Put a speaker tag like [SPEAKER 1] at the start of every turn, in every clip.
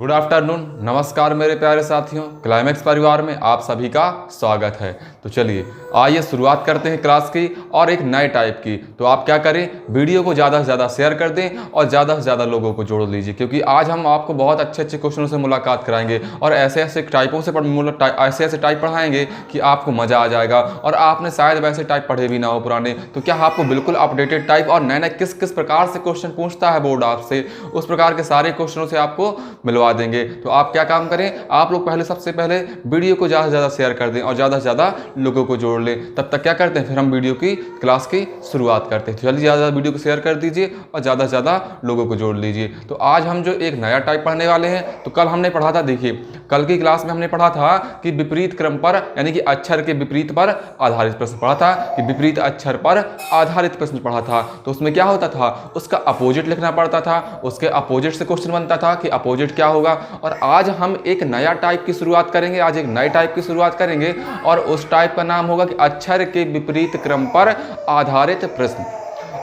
[SPEAKER 1] Good afternoon, नमस्कार मेरे प्यारे साथियों। क्लाइमेक्स परिवार में आप सभी का स्वागत है। तो चलिए आइए शुरुआत करते हैं क्लास की और एक नए टाइप की। तो आप क्या करें, वीडियो को ज़्यादा से ज़्यादा शेयर कर दें और ज़्यादा से ज़्यादा लोगों को जोड़ लीजिए, क्योंकि आज हम आपको बहुत अच्छे अच्छे क्वेश्चनों से मुलाकात कराएंगे और ऐसे ऐसे टाइपों से ऐसे ऐसे टाइप पढ़ाएंगे कि आपको मज़ा आ जाएगा। और आपने शायद वैसे टाइप पढ़े भी ना हो पुराने, तो क्या आपको बिल्कुल अपडेटेड टाइप और नए नए किस किस प्रकार से क्वेश्चन पूछता है बोर्ड आपसे, उस प्रकार के सारे क्वेश्चनों से आपको मिलवा देंगे। तो आप क्या काम करें, आप लोग सबसे पहले वीडियो को ज़्यादा से ज़्यादा शेयर कर दें और ज़्यादा से ज़्यादा लोगों को जोड़ लें। तब तक क्या करते हैं, फिर हम वीडियो की क्लास की शुरुआत करते हैं। तो चलिए ज़्यादा वीडियो को शेयर कर दीजिए और ज़्यादा से ज़्यादा लोगों को जोड़ लीजिए। तो आज हम जो एक नया टाइप पढ़ने वाले हैं, तो कल हमने पढ़ा था, देखिए कल की क्लास में हमने पढ़ा था कि विपरीत क्रम पर यानी कि अक्षर के विपरीत पर आधारित प्रश्न पढ़ा था, कि विपरीत अक्षर पर आधारित प्रश्न पढ़ा था। तो उसमें क्या होता था, उसका अपोजिट लिखना पड़ता था, उसके अपोजिट से क्वेश्चन बनता था कि अपोजिट क्या होगा। और आज हम एक नया टाइप की शुरुआत करेंगे, आज एक नए टाइप की शुरुआत करेंगे और उस टाइप का नाम होगा कि अक्षर के विपरीत क्रम पर आधारित प्रश्न।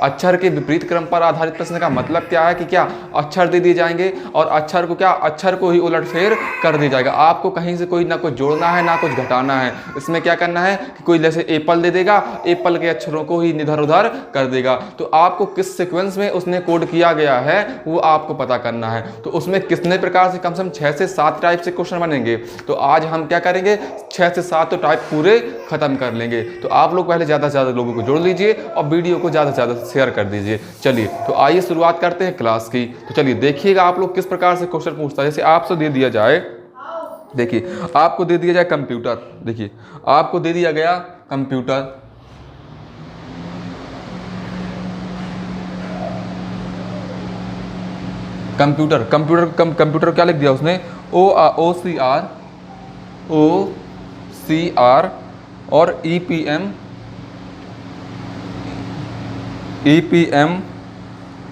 [SPEAKER 1] अक्षर के विपरीत क्रम पर आधारित प्रश्न का मतलब क्या है कि क्या अक्षर दे दिए जाएंगे और अक्षर को ही उलटफेर कर दिया जाएगा। आपको कहीं से कोई ना कुछ जोड़ना है ना कुछ घटाना है। इसमें क्या करना है कि कोई जैसे एप्पल दे देगा, एप्पल के अक्षरों को ही इधर उधर कर देगा। तो आपको किस सीक्वेंस में उसने कोड किया गया है वो आपको पता करना है। तो उसमें कितने प्रकार से, कम से कम 6 से 7 टाइप से क्वेश्चन बनेंगे। तो आज हम क्या करेंगे, 6 से 7 टाइप पूरे खत्म कर लेंगे। तो आप लोग पहले ज़्यादा से ज़्यादा लोगों को जोड़ लीजिए और वीडियो को ज़्यादा से ज़्यादा शेयर कर दीजिए। चलिए तो आइए शुरुआत करते हैं क्लास की। तो चलिए देखिएगा आप लोग किस प्रकार से क्वेश्चन पूछता है। जैसे आपसे दे दिया जाए, देखिए आपको दे दिया जाए कंप्यूटर, देखिए आपको दे दिया गया कंप्यूटर, कंप्यूटर क्या लिख दिया उसने, ओ सी आर और EPM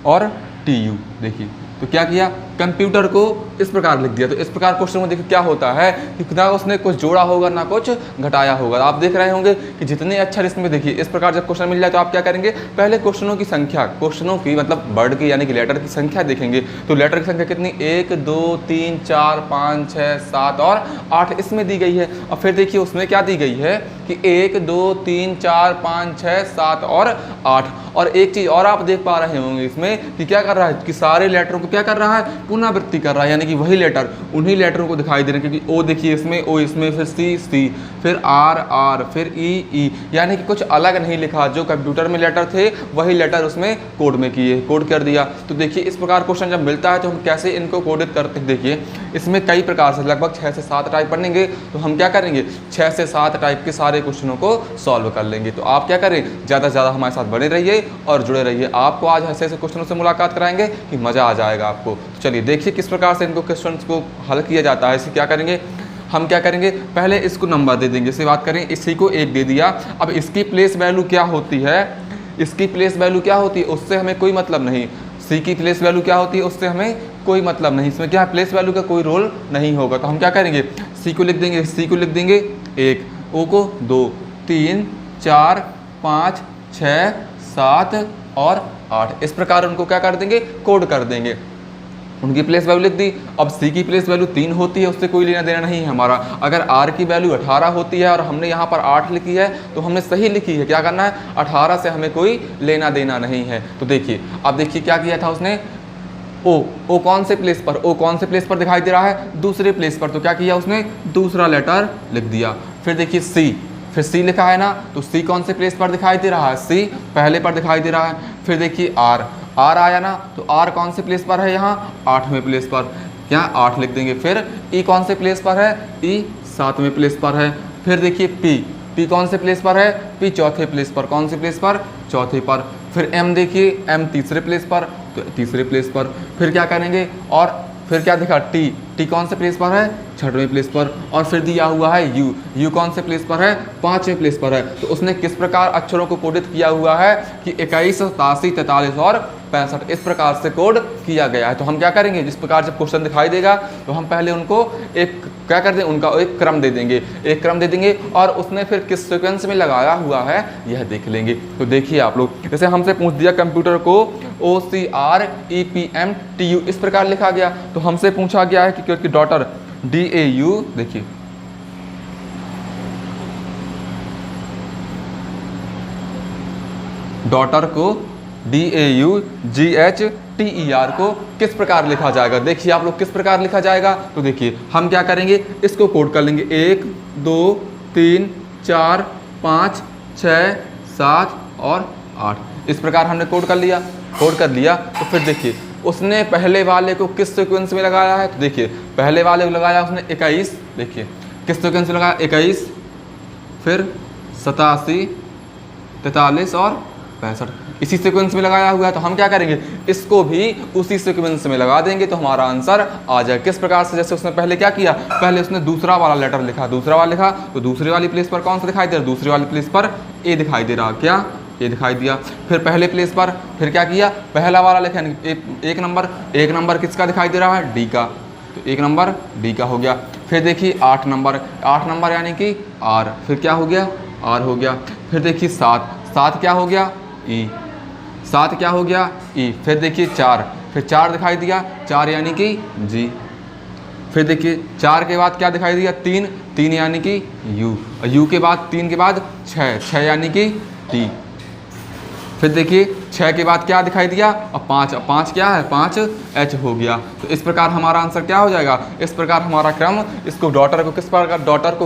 [SPEAKER 1] और TU। देखिए तो क्या किया, कंप्यूटर को इस प्रकार लिख दिया। तो इस प्रकार क्वेश्चन में देखिए क्या होता है कि ना उसने कुछ जोड़ा होगा ना कुछ घटाया होगा। आप देख रहे होंगे कि जितने अक्षर इसमें, देखिए इस प्रकार जब क्वेश्चन मिल जाए तो आप क्या करेंगे, पहले क्वेश्चनों की संख्या, क्वेश्चनों की मतलब वर्ड की यानी कि लेटर की संख्या देखेंगे। तो लेटर की संख्या कितनी, 1 2 3 4 5 6 7 और 8 इसमें दी गई है। और फिर देखिए उसमें क्या दी गई है कि 1 2 3 4 5 6 7 और 8। और एक चीज़ और आप देख पा रहे होंगे इसमें कि क्या कर रहा है कि सारे लेटरों को क्या कर रहा है, पुनरावृत्ति कर रहा है, यानी कि वही लेटर उन्हीं लेटरों को दिखाई दे रहे हैं। क्योंकि ओ देखिए इसमें, ओ इसमें, फिर सी, फिर आर, फिर ई, यानी कि कुछ अलग नहीं लिखा। जो कंप्यूटर में लेटर थे वही लेटर उसमें कोड में किए, कोड कर दिया। तो देखिए इस प्रकार क्वेश्चन जब मिलता है तो हम कैसे इनको कोडित करते हैं। देखिए इसमें कई प्रकार से लगभग 6 से 7 टाइप पढ़ेंगे। तो हम क्या करेंगे, 6 से 7 टाइप के सारे क्वेश्चनों को सॉल्व कर लेंगे। तो आप क्या करें, ज़्यादा से ज़्यादा हमारे साथ बने रहिए और जुड़े रहिए। आपको आज ऐसे ऐसे क्वेश्चनों से मुलाकात कराएंगे कि मज़ा आ जाएगा आपको। तो चलिए देखिए किस प्रकार से इनको क्वेश्चन को हल किया जाता है। इसे क्या करेंगे, हम क्या करेंगे, पहले इसको नंबर दे देंगे। इसे बात करें, इसी को 1 दे दिया। अब इसकी प्लेस वैल्यू क्या होती है, इसकी प्लेस वैल्यू क्या होती है उससे हमें कोई मतलब नहीं। सी की प्लेस वैल्यू क्या होती है उससे हमें कोई मतलब नहीं। इसमें क्या है, प्लेस वैल्यू का कोई रोल नहीं होगा। तो हम क्या करेंगे, सी को लिख देंगे 1, ओ को 2 3 4 5 6 7 और 8। इस प्रकार उनको क्या कर देंगे, कोड कर देंगे, उनकी प्लेस वैल्यू लिख दी। अब सी की प्लेस वैल्यू 3 होती है, उससे कोई लेना देना नहीं है हमारा। अगर आर की वैल्यू 18 होती है और हमने यहाँ पर 8 लिखी है तो हमने सही लिखी है। क्या करना है, 18 से हमें कोई लेना देना नहीं है। तो देखिए अब देखिए क्या किया था उसने, ओ कौन से प्लेस पर, ओ कौन से प्लेस पर दिखाई दे रहा है, दूसरे प्लेस पर। तो क्या किया उसने, दूसरा लेटर लिख दिया। फिर देखिए फिर सी लिखा है ना, तो सी कौन से प्लेस पर दिखाई दे रहा है, सी पहले पर दिखाई दे रहा है। फिर देखिए आर आया ना, तो आर कौन से प्लेस पर है, यहाँ 8वें प्लेस पर, यहाँ 8 लिख देंगे। फिर ई कौन से प्लेस पर है, ई 7वें प्लेस पर है। फिर देखिए पी कौन से प्लेस पर है, पी 4थे प्लेस पर, कौन से प्लेस पर, 4थे पर। फिर एम देखिए, एम 3रे प्लेस पर, तो 3रे प्लेस पर। फिर क्या करेंगे, और फिर क्या देखा, टी कौन से प्लेस पर है, 6वें प्लेस पर। और फिर दिया हुआ है यू कौन से प्लेस पर है, 5वें प्लेस पर है। तो उसने किस प्रकार अक्षरों को कोडित किया हुआ है कि 21 87 43 और 65 इस प्रकार से कोड किया गया है। तो हम क्या करेंगे, जिस प्रकार जब क्वेश्चन दिखाई देगा तो हम पहले उनको एक क्या कर दें, उनका एक क्रम दे देंगे, और उसने फिर किस सीक्वेंस में लगाया हुआ है यह देख लेंगे। तो देखिए आप लोग, जैसे हमसे पूछ दिया कंप्यूटर को OCREPMTU इस प्रकार लिखा गया। तो हमसे पूछा गया है कि डॉटर DAU, देखिए डॉटर को DAUGHTER को किस प्रकार लिखा जाएगा। देखिए आप लोग किस प्रकार लिखा जाएगा, तो देखिए हम क्या करेंगे, इसको कोड कर लेंगे 1 2 3 4 5 6 7 और 8 इस प्रकार हमने कोड कर लिया। तो फिर देखिए उसने पहले वाले को किस सीक्वेंस में लगाया है, तो देखिए पहले वाले को लगाया उसने 21, देखिए किस सीक्वेंस में लगाया 21, फिर 87 43 और 65 इसी सीक्वेंस में लगाया हुआ है। तो हम क्या करेंगे, इसको भी उसी सीक्वेंस में लगा देंगे तो हमारा आंसर आ जाए। किस प्रकार से, जैसे उसने पहले क्या किया, पहले उसने दूसरा वाला लेटर लिखा, तो दूसरी वाली प्लेस पर कौन सा दिखाई दे रहा, दूसरी वाली प्लेस पर ए दिखाई दे रहा, क्या ए दिखाई दिया। फिर पहले प्लेस पर फिर क्या किया, पहला वाला लिखा, एक नंबर किसका दिखाई दे रहा है, डी का, तो 1 नंबर डी का हो गया। फिर देखिए 8 नंबर यानी कि आर, फिर क्या हो गया, आर हो गया। फिर देखिए 7 क्या हो गया, ई, 7 क्या हो गया, ई। फिर देखिए 4, फिर 4 दिखाई दिया, 4 यानी कि जी। फिर देखिए 4 के बाद क्या दिखाई दिया, 3 यानी कि यू, यू के बाद 3 के बाद 6 यानी कि टी। फिर देखिए 6 के बाद क्या दिखाई दिया, और 5 क्या है, 5 एच हो गया। तो इस प्रकार हमारा आंसर क्या हो जाएगा, इस प्रकार हमारा क्रम। इसको डॉटर को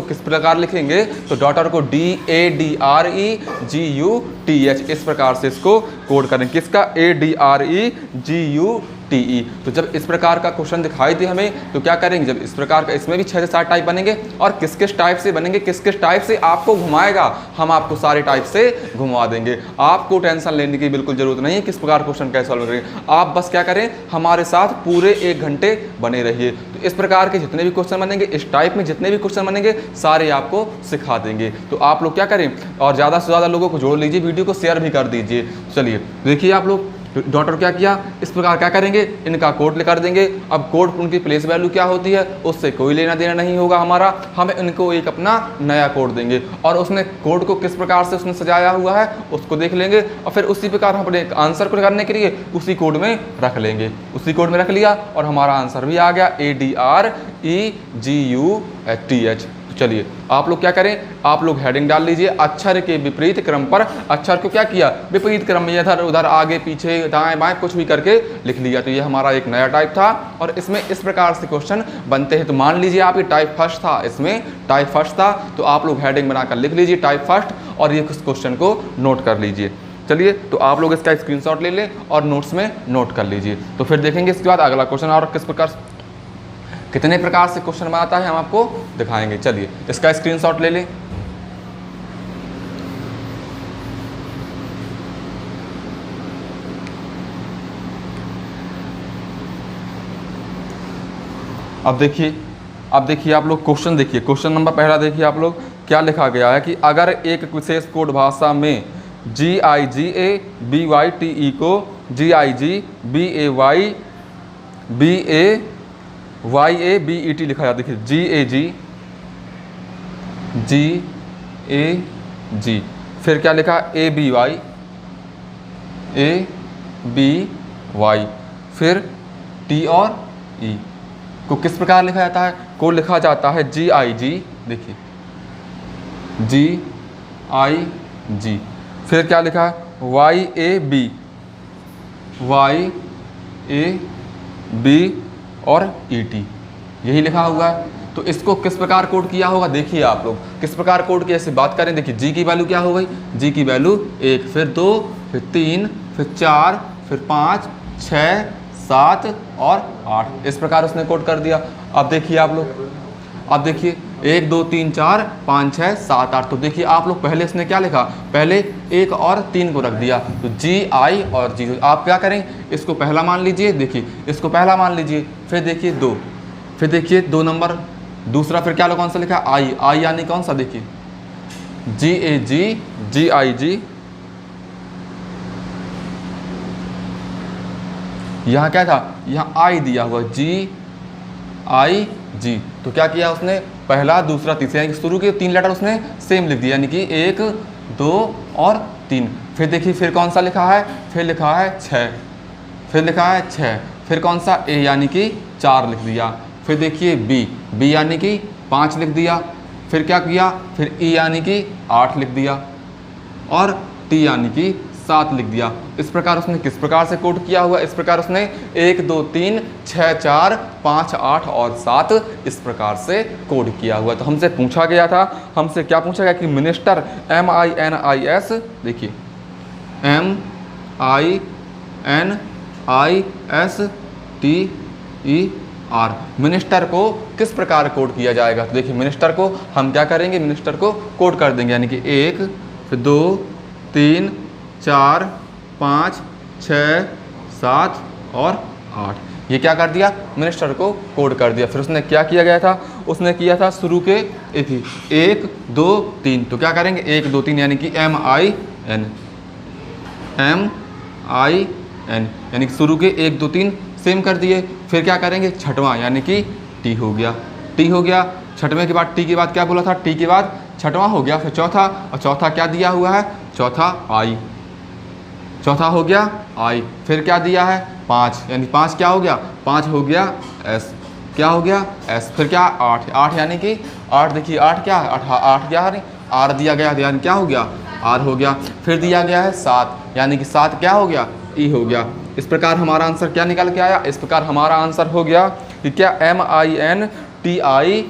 [SPEAKER 1] किस प्रकार लिखेंगे, तो डॉटर को DADREGUTH इस प्रकार से इसको कोड करें, किसका ADREGUTE। तो जब इस प्रकार का क्वेश्चन दिखाई दे हमें तो क्या करेंगे, जब इस प्रकार का, इसमें भी 6 से 7 टाइप बनेंगे और किस टाइप से बनेंगे, किस टाइप से आपको घुमाएगा, हम आपको सारे टाइप से घुमा देंगे। आपको टेंशन लेने की बिल्कुल जरूरत नहीं है किस प्रकार क्वेश्चन कैसे सॉल्व करेंगे। आप बस क्या करें, हमारे साथ पूरे 1 घंटे बने रहिए। तो इस प्रकार के जितने भी क्वेश्चन बनेंगे, इस टाइप में जितने भी क्वेश्चन बनेंगे, सारे आपको सिखा देंगे। तो आप लोग क्या करें, और ज़्यादा से ज़्यादा लोगों को जोड़ लीजिए, वीडियो को शेयर भी कर दीजिए। चलिए देखिए आप लोग डॉटर क्या किया, इस प्रकार क्या करेंगे, इनका कोड कर देंगे। अब कोड उनकी प्लेस वैल्यू क्या होती है, उससे कोई लेना देना नहीं होगा हमारा, हमें इनको एक अपना नया कोड देंगे और उसने कोड को किस प्रकार से उसने सजाया हुआ है उसको देख लेंगे और फिर उसी प्रकार हम अपने आंसर को करने के लिए उसी कोड में रख लेंगे। उसी कोड में रख लिया और हमारा आंसर भी आ गया, ADREGUTH। चलिए आप लोग क्या करें, आप लोग हेडिंग डाल लीजिए, अक्षर के विपरीत क्रम पर। अक्षर को क्या किया, विपरीत क्रम में इधर उधर आगे पीछे दाएं बाएं कुछ भी करके लिख लिया। तो ये हमारा एक नया टाइप था और इसमें इस प्रकार से क्वेश्चन बनते हैं। तो मान लीजिए आप ये टाइप फर्स्ट था, इसमें टाइप फर्स्ट था, तो आप लोग हेडिंग बनाकर लिख लीजिए टाइप फर्स्ट और ये क्वेश्चन को नोट कर लीजिए। चलिए तो आप लोग इसका स्क्रीनशॉट ले लें और नोट्स में नोट कर लीजिए। तो फिर देखेंगे इसके बाद अगला क्वेश्चन और किस प्रकार कितने प्रकार से क्वेश्चन बनाता है हम आपको दिखाएंगे। चलिए इसका स्क्रीनशॉट ले लें। अब देखिए आप लोग क्वेश्चन देखिए, क्वेश्चन नंबर पहला देखिए आप लोग क्या लिखा गया है कि अगर एक विशेष कोड भाषा में GIGABYTE को GIGBAYABET लिखा जाता है। देखिए GAG फिर क्या लिखा ABY फिर T और E को किस प्रकार लिखा जाता है, को लिखा जाता है GIG। देखिए GIG फिर क्या लिखा है YAB और ET यही लिखा हुआ है। तो इसको किस प्रकार कोड किया होगा, देखिए आप लोग किस प्रकार कोड किया, ऐसे बात करें। देखिए G की वैल्यू क्या हो गई, G की वैल्यू 1, फिर 2, फिर 3, फिर 4, फिर 5, 6, 7 और 8 इस प्रकार उसने कोड कर दिया। अब देखिए आप लोग, अब देखिए 1 2 3 4 5 6 7 8। तो देखिए आप लोग पहले इसने क्या लिखा, पहले 1 और 3 को रख दिया, तो GI और G। आप क्या करें, इसको पहला मान लीजिए, देखिए इसको पहला मान लीजिए, फिर देखिए 2, फिर देखिए 2 नंबर दूसरा, फिर क्या कौन सा लिखा I यानी कौन सा, देखिए GAG GIG। यहाँ क्या था, यहाँ I दिया हुआ GIG। तो क्या किया उसने, पहला दूसरा तीसरा यानी शुरू के 3 लेटर उसने सेम लिख दिया, यानी कि 1 2 और 3। फिर देखिए फिर कौन सा लिखा है, फिर लिखा है 6, फिर लिखा है 6, फिर कौन सा ए यानी कि 4 लिख दिया। फिर देखिए बी यानी कि 5 लिख दिया। फिर क्या किया, फिर ई यानी कि 8 लिख दिया और टी यानी कि 7 लिख दिया। इस प्रकार उसने किस प्रकार से कोड किया हुआ, इस प्रकार उसने 1 2 3 6 4 5 8 और 7 इस प्रकार से कोड किया हुआ। तो हमसे पूछा गया था, हमसे क्या पूछा गया कि मिनिस्टर MINIS, देखिए MINISTER, मिनिस्टर को किस प्रकार कोड किया जाएगा। तो देखिए मिनिस्टर को हम क्या करेंगे, मिनिस्टर को कोड कर देंगे, यानी कि 1 फिर 2 3 4 5 6 7 और 8, ये क्या कर दिया, मिनिस्टर को कोड कर दिया। फिर उसने क्या किया गया था, उसने किया था शुरू के 1 2 3, तो क्या करेंगे 1 2 3 यानी कि MIN यानी कि शुरू के 1 2 3 सेम कर दिए। फिर क्या करेंगे छठवां यानी कि टी हो गया, छठवें के बाद टी के बाद क्या बोला था, टी के बाद छठवां हो गया। फिर चौथा, और चौथा क्या दिया हुआ है, चौथा हो गया आई। फिर क्या दिया है 5, यानी 5 क्या हो गया, 5 हो गया एस, क्या हो गया एस। फिर क्या 8 यानी कि 8, देखिए 8 क्या है, 8 क्या है, आर दिया गया यानी क्या हो गया, आर हो गया। फिर दिया गया है 7 यानी कि 7 क्या हो गया, ई हो गया। इस प्रकार हमारा आंसर क्या निकल के आया, इस प्रकार हमारा आंसर हो गया कि क्या MINTISRE,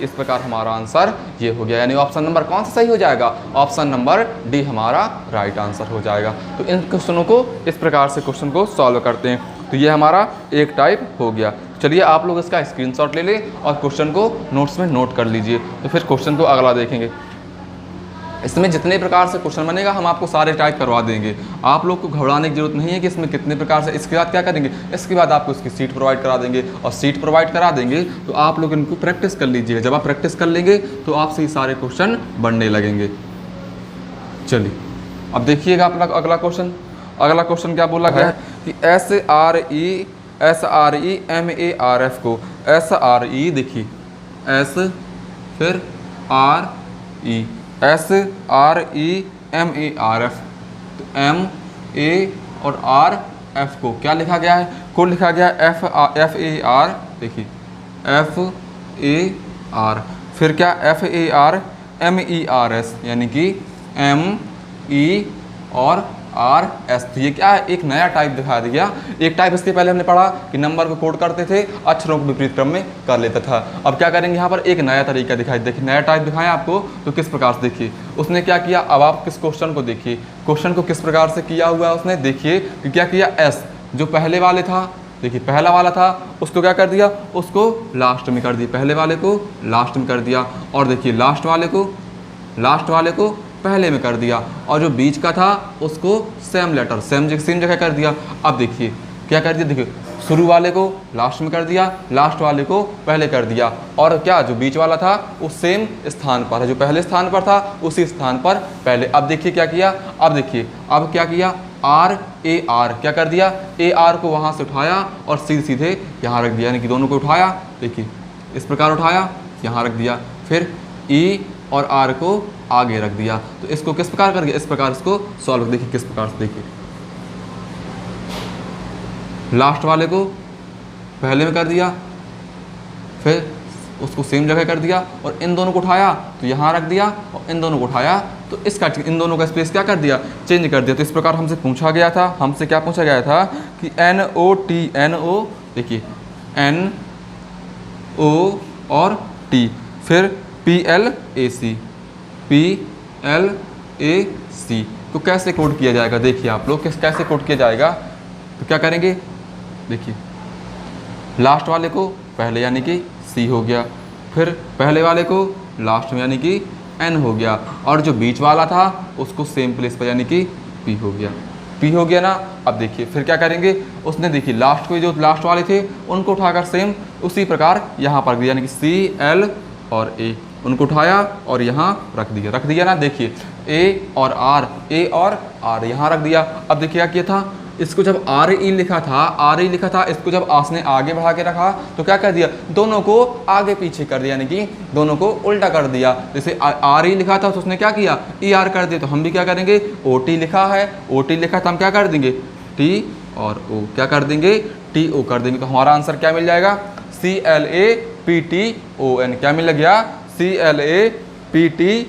[SPEAKER 1] इस प्रकार हमारा आंसर ये हो गया। यानी ऑप्शन नंबर कौन सा सही हो जाएगा, ऑप्शन नंबर डी हमारा राइट आंसर हो जाएगा। तो इन क्वेश्चनों को इस प्रकार से क्वेश्चन को सॉल्व करते हैं। तो ये हमारा एक टाइप हो गया। चलिए आप लोग इसका स्क्रीनशॉट ले लें और क्वेश्चन को नोट्स में नोट कर लीजिए। तो फिर क्वेश्चन को अगला देखेंगे। इसमें जितने प्रकार से क्वेश्चन बनेगा हम आपको सारे टाइप करवा देंगे, आप लोग को घबराने की जरूरत नहीं है कि इसमें कितने प्रकार से। इसके बाद क्या करेंगे, इसके बाद आपको इसकी सीट प्रोवाइड करा देंगे, और सीट प्रोवाइड करा देंगे तो आप लोग इनको प्रैक्टिस कर लीजिएगा। जब आप प्रैक्टिस कर लेंगे तो आपसे ये सारे क्वेश्चन बनने लगेंगे। चलिए अब देखिएगा अपना अगला क्वेश्चन। अगला क्वेश्चन क्या बोला गया है कि SREMARF को SRE, देखिए S फिर SREMARF, तो MA और RF को क्या लिखा गया है, कोड लिखा गया है FAR, देखिए FAR। फिर क्या FAR MERS यानी कि ME और RS। तो ये क्या है, एक नया टाइप दिखा दिया। एक टाइप इसके पहले हमने पढ़ा कि नंबर को कोड करते थे, अक्षरों को विपरीत क्रम में कर लेता था। अब क्या करेंगे, यहाँ पर एक नया तरीका दिखाई, देखिए नया टाइप दिखाया आपको। तो किस प्रकार से देखिए उसने क्या किया, अब आप किस क्वेश्चन को देखिए, क्वेश्चन को किस प्रकार से किया हुआ है उसने, देखिए कि क्या किया, एस जो पहले वाले था, देखिए पहला वाला था उसको क्या कर दिया, उसको लास्ट में कर दिया, पहले वाले को लास्ट में कर दिया, और देखिए लास्ट वाले को पहले में कर दिया, और जो बीच का था उसको सेम जगह कर दिया। अब देखिए क्या कर दिया, देखिए शुरू वाले को लास्ट में कर दिया, लास्ट वाले को पहले कर दिया, और क्या जो बीच वाला था उस सेम स्थान पर है, जो पहले स्थान पर था उसी स्थान पर पहले। अब देखिए क्या किया, अब क्या किया, RAR क्या कर दिया, AR को वहाँ से उठाया और सीधे यहाँ रख दिया, यानी कि दोनों को उठाया, देखिए इस प्रकार उठाया, यहाँ रख दिया, फिर E और R को आगे रख दिया। तो इसको किस प्रकार कर दिया, इस प्रकार इसको सॉल्व, देखिए किस प्रकार से, देखिए लास्ट वाले को पहले में कर दिया, फिर उसको सेम जगह कर दिया, और इन दोनों को उठाया तो यहाँ रख दिया, और इन दोनों को उठाया तो इसका इन दोनों का स्पेस क्या कर दिया, चेंज कर दिया। तो इस प्रकार हमसे पूछा गया था, क्या पूछा गया था कि NO, देखिए NO और T, फिर PLAC को कैसे कोड किया जाएगा। देखिए आप लोग कैसे कोड किया जाएगा, तो क्या करेंगे, देखिए लास्ट वाले को पहले यानी कि C हो गया, फिर पहले वाले को लास्ट में यानी कि N हो गया, और जो बीच वाला था उसको सेम प्लेस पर यानी कि P हो गया ना। अब देखिए फिर क्या करेंगे, उसने देखिए लास्ट को, जो लास्ट वाले थे उनको उठाकर सेम उसी प्रकार यहाँ पर दिया, यानी कि CL और A उनको उठाया और यहाँ रख दिया ना। देखिए A और R यहाँ रख दिया। अब देखिए क्या किया था, इसको जब RE लिखा था, इसको जब आपने आगे बढ़ा के रखा तो क्या कर दिया, दोनों को आगे पीछे कर दिया, यानी कि दोनों को उल्टा कर दिया। जैसे RE लिखा था तो उसने क्या किया, ER कर दिया। तो हम भी क्या करेंगे, OT लिखा था हम क्या कर देंगे, और ओ, क्या कर देंगे, TO कर देंगे। तो हमारा आंसर क्या मिल जाएगा, CLAPTON। क्या मिल गया, CLAPTON।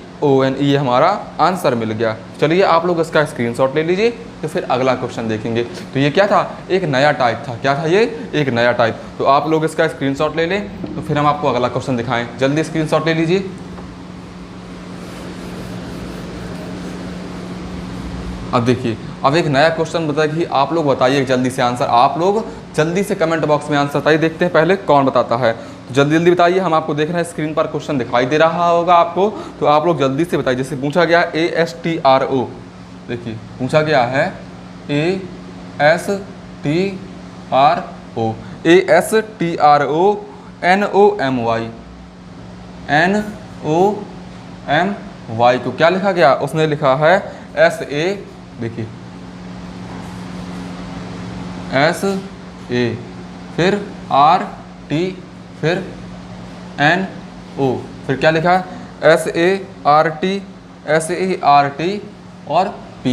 [SPEAKER 1] ये हमारा आंसर मिल गया। चलिए आप लोग इसका स्क्रीनशॉट ले लीजिए, तो फिर अगला क्वेश्चन देखेंगे। तो ये क्या था, एक नया टाइप था। क्या था ये, एक नया टाइप। तो आप लोग इसका स्क्रीनशॉट ले लें, तो फिर हम आपको अगला क्वेश्चन दिखाएं। जल्दी स्क्रीनशॉट ले लीजिए। अब देखिए, अब एक नया क्वेश्चन बताया कि आप लोग बताइए जल्दी से आंसर। आप लोग जल्दी से कमेंट बॉक्स में आंसर बताइए, देखते हैं पहले कौन बताता है। तो जल्दी जल्दी बताइए, हम आपको देख रहे हैं स्क्रीन पर क्वेश्चन दिखाई दे रहा होगा आपको, तो आप लोग जल्दी से बताइए। जैसे पूछा गया ASTRO, देखिए पूछा गया है ASTRO, NOMY को क्या लिखा गया, उसने लिखा है SA, देखिए SA, फिर RT, फिर NO, फिर क्या लिखा है SART और P,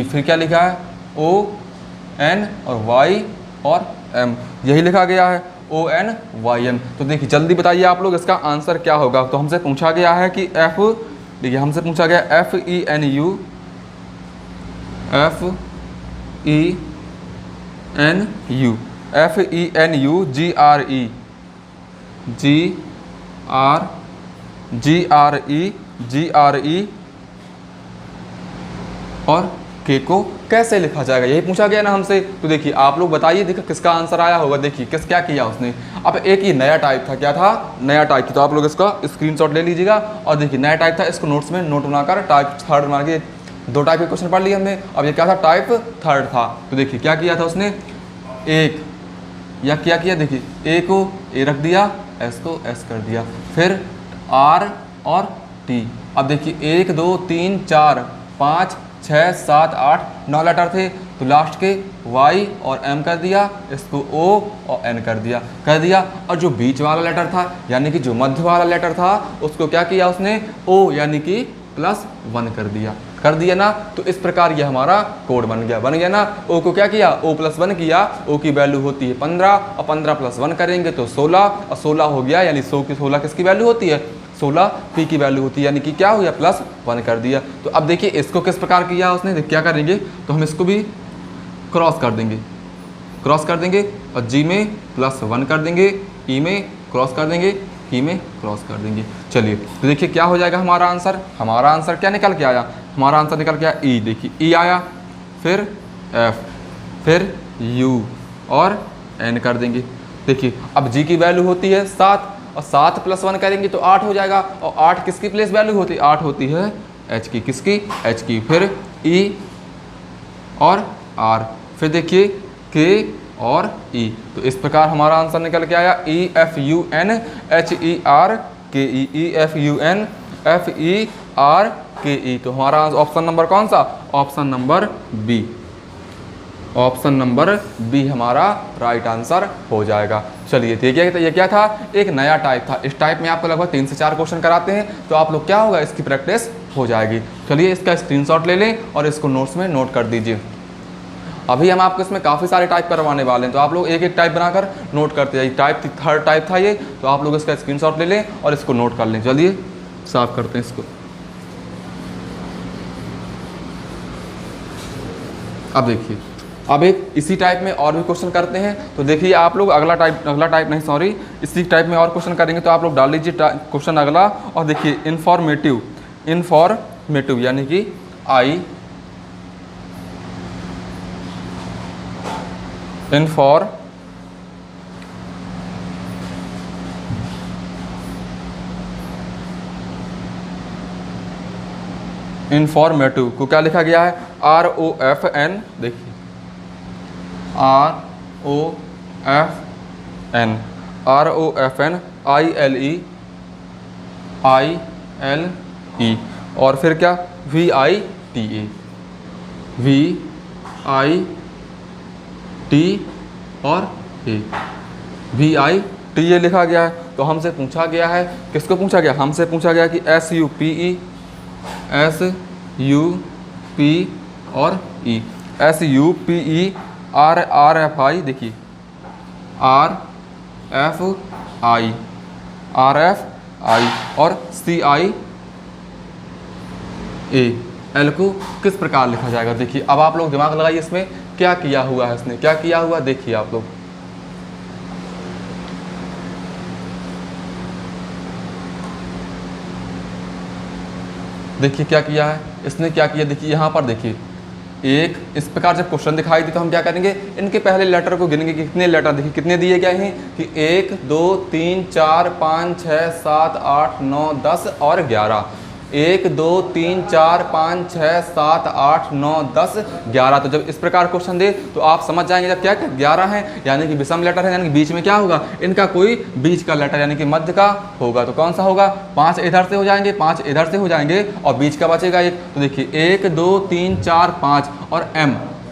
[SPEAKER 1] फिर क्या लिखा है ON और Y और M, यही लिखा गया है ONYM। तो देखिए जल्दी बताइए आप लोग इसका आंसर क्या होगा। तो हमसे पूछा गया है कि देखिए हमसे पूछा गया FENU GRE और K को कैसे लिखा जाएगा, यही पूछा गया ना हमसे। तो देखिए आप लोग बताइए, देखो किसका आंसर आया होगा। देखिए क्या किया उसने। अब एक ही नया टाइप था, क्या था, नया टाइप था। तो आप लोग इसका स्क्रीनशॉट ले लीजिएगा और देखिए नया टाइप था, इसको नोट्स में नोट बनाकर टाइप थर्ड बना के, 2 टाइप के क्वेश्चन पढ़ लिए हमने। अब ये क्या था, टाइप थर्ड था। तो देखिए क्या किया था उसने, एक या क्या किया, देखिए A को A रख दिया, S को S कर दिया, फिर R और T। अब देखिए 1 2 3 4 5 6 7 8 9 लेटर थे, तो लास्ट के Y और M कर दिया, इसको O और N कर दिया और जो बीच वाला लेटर था यानी कि जो मध्य वाला लेटर था उसको क्या किया उसने, O यानी कि +1 कर दिया ना। तो इस प्रकार ये हमारा कोड बन गया ना। O को क्या किया, O+1 किया, O की वैल्यू होती है 15 और 15 + 1 करेंगे तो 16 और 16 हो गया, यानी 16 किसकी वैल्यू होती है, 16 P की वैल्यू होती है, यानी कि क्या हो गया, +1 कर दिया। तो अब देखिए इसको किस प्रकार किया उसने, क्या करेंगे, तो हम इसको भी क्रॉस कर देंगे और G में +1 कर देंगे, E में क्रॉस कर देंगे, E में क्रॉस कर देंगे। चलिए तो देखिए क्या हो जाएगा हमारा आंसर क्या निकल के आया, हमारा आंसर निकल के आया E। देखिए E आया, फिर F, फिर U और N कर देंगे। देखिए अब G की वैल्यू होती है 7 और 7 + 1 करेंगे तो 8 हो जाएगा, और 8 किसकी प्लेस वैल्यू होती है, 8 होती है H की, किसकी, H की। फिर E और R, फिर देखिए K और E। तो इस प्रकार हमारा आंसर निकल के आया EFUNHERKE। तो हमारा ऑप्शन नंबर कौन सा, ऑप्शन नंबर बी हमारा राइट आंसर हो जाएगा। चलिए देखिए तो ये क्या था, एक नया टाइप था। इस टाइप में आपको लगभग 3 से 4 क्वेश्चन कराते हैं, तो आप लोग क्या होगा, इसकी प्रैक्टिस हो जाएगी। चलिए इसका स्क्रीनशॉट ले लें और इसको नोट्स में नोट कर दीजिए। अभी हम आपको इसमें काफ़ी सारे टाइप करवाने वाले हैं, तो आप लोग एक एक टाइप बनाकर नोट करते जाइए। थर्ड टाइप था ये, तो आप लोग इसका स्क्रीनशॉट ले लें और इसको नोट कर लें। चलिए साफ करते हैं इसको। अब देखिए, अब एक इसी टाइप में और भी क्वेश्चन करते हैं। तो देखिए आप लोग इसी टाइप में और क्वेश्चन करेंगे, तो आप लोग डाल लीजिए क्वेश्चन अगला। और देखिए इन्फॉर्मेटिव यानी कि इन्फॉर्मेटिव को क्या लिखा गया है, ROFN। देखिए ROFN ILE और फिर क्या VITA और VITA लिखा गया है। तो हमसे पूछा गया है, किसको पूछा गया, हमसे पूछा गया कि SUP और E SUPERRFI, देखिए RFI और CIAL को किस प्रकार लिखा जाएगा। देखिए अब आप लोग दिमाग लगाइए, इसमें क्या किया हुआ है, इसने क्या किया हुआ देखिए आप लोग। देखिए क्या किया है इसने, क्या किया देखिए यहाँ पर देखिए, एक इस प्रकार जब क्वेश्चन दिखाई दे तो हम क्या करेंगे, इनके पहले लेटर को गिनेंगे कि कितने लेटर, देखिए कितने दिए गए हैं कि 1 2 3 4 5 6 7 8 9 10 और 11। 1 2 3 4 5 6 7 8 9 10 11। तो जब इस प्रकार क्वेश्चन दे तो आप समझ जाएंगे जब क्या 11 है यानी कि विषम लेटर है, यानी कि बीच में क्या होगा, इनका कोई बीच का लेटर यानी कि मध्य का होगा। तो कौन सा होगा, 5 इधर से हो जाएंगे, 5 इधर से हो जाएंगे और बीच का बचेगा एक। तो देखिए 1 2 3 4 5 और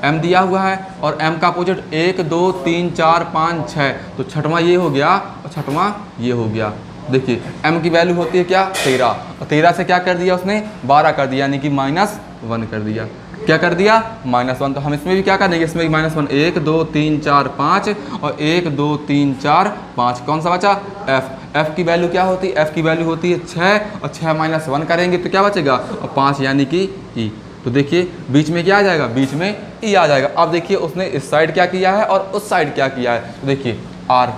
[SPEAKER 1] M दिया हुआ है और M का अपोजिट 1 2 3 4 5 6। तो छठवां ये हो गया और छठवां ये हो गया। देखिए M की वैल्यू होती है क्या 13, और 13 से क्या कर दिया उसने 12 कर दिया, यानी कि -1 कर दिया। क्या कर दिया -1। तो हम इसमें भी क्या करेंगे, इसमें भी -1। 1 2 3 4 5 और 1 2 3 4 5। कौन सा बचा F की वैल्यू क्या होती है, F की वैल्यू होती है 6 और 6 -1 करेंगे तो क्या बचेगा और 5 यानी कि E। तो देखिए बीच में क्या आ जाएगा, बीच में E आ जाएगा। अब देखिए उसने इस साइड क्या किया है और उस साइड क्या किया है। तो देखिए R,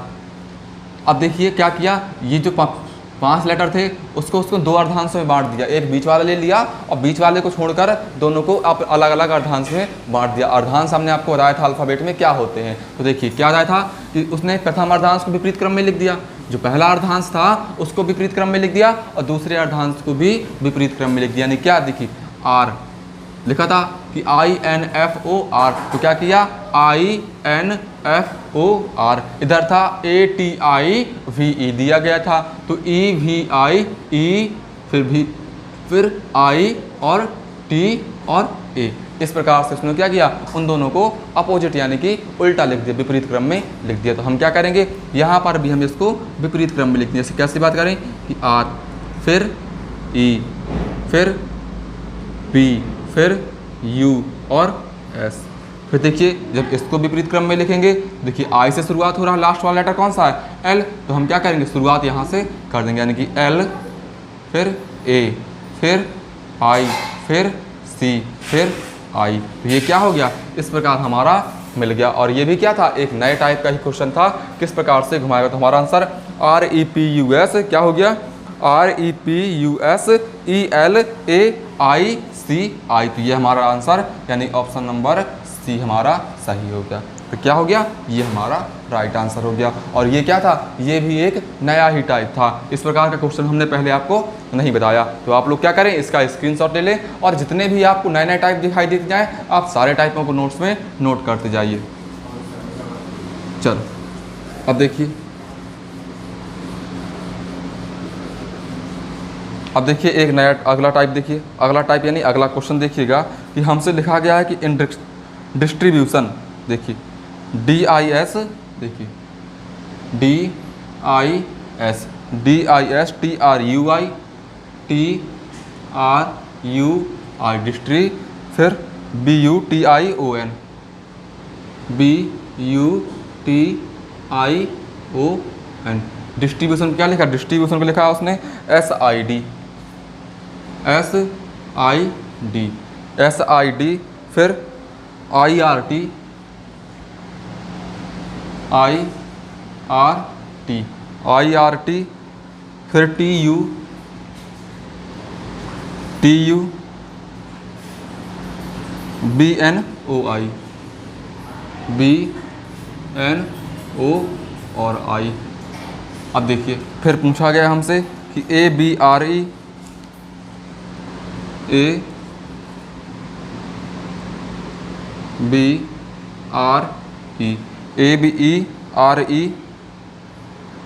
[SPEAKER 1] अब देखिए क्या किया, ये जो 5 लेटर थे उसको 2 अर्धांशों में बांट दिया। एक बीच वाला ले लिया और बीच वाले को छोड़कर दोनों को आप अलग अलग अर्धांश में बांट दिया। अर्धांश हमने आपको बताया था अल्फाबेट में क्या होते हैं। तो देखिए क्या बताया था कि उसने प्रथम अर्धांश को विपरीत क्रम में लिख दिया, जो पहला अर्धांश था उसको विपरीत क्रम में लिख दिया और दूसरे अर्धांश को भी विपरीत क्रम में लिख दिया। यानी क्या, देखिए R लिखा था कि INFOR, तो क्या किया INFOR। इधर था ATIVE दिया गया था, तो EVI E फिर I और T और A। इस प्रकार से उसने क्या किया, उन दोनों को अपोजिट यानी कि उल्टा लिख दिया, विपरीत क्रम में लिख दिया। तो हम क्या करेंगे, यहाँ पर भी हम इसको विपरीत क्रम में लिख दिया। जैसे कैसी बात करें कि R फिर E फिर P फिर U और S। फिर देखिए जब इसको विपरीत क्रम में लिखेंगे, देखिए I से शुरुआत हो रहा है, लास्ट वाला लेटर कौन सा है L। तो हम क्या करेंगे, शुरुआत यहाँ से कर देंगे, यानी कि L फिर A फिर I फिर C फिर I। तो ये क्या हो गया, इस प्रकार हमारा मिल गया। और ये भी क्या था, एक नए टाइप का ही क्वेश्चन था, किस प्रकार से घुमाएगा। तो हमारा आंसर REPUS क्या हो गया, REPUSELAICI। तो ये हमारा आंसर यानी ऑप्शन नंबर C हमारा सही हो गया। तो क्या हो गया, ये हमारा राइट आंसर हो गया। और ये क्या था, ये भी एक नया ही टाइप था। इस प्रकार का क्वेश्चन हमने पहले आपको नहीं बताया। तो आप लोग क्या करें, इसका स्क्रीनशॉट ले लें और जितने भी आपको नए नए टाइप दिखाई देते जाएँ आप सारे टाइपों को नोट्स में नोट करते जाइए। चलो अब देखिए, अब देखिए एक नया अगला टाइप देखिए, अगला टाइप यानी अगला क्वेश्चन देखिएगा कि हमसे लिखा गया है कि इन डिस्ट्रीब्यूशन, देखिए DIS, देखिए DIS TRUI डिस्ट्री, फिर BUTION डिस्ट्रीब्यूशन क्या लिखा, डिस्ट्रीब्यूशन को लिखा है उसने SID फिर IRT फिर TU BNO और I। अब देखिए फिर पूछा गया हमसे कि ABRE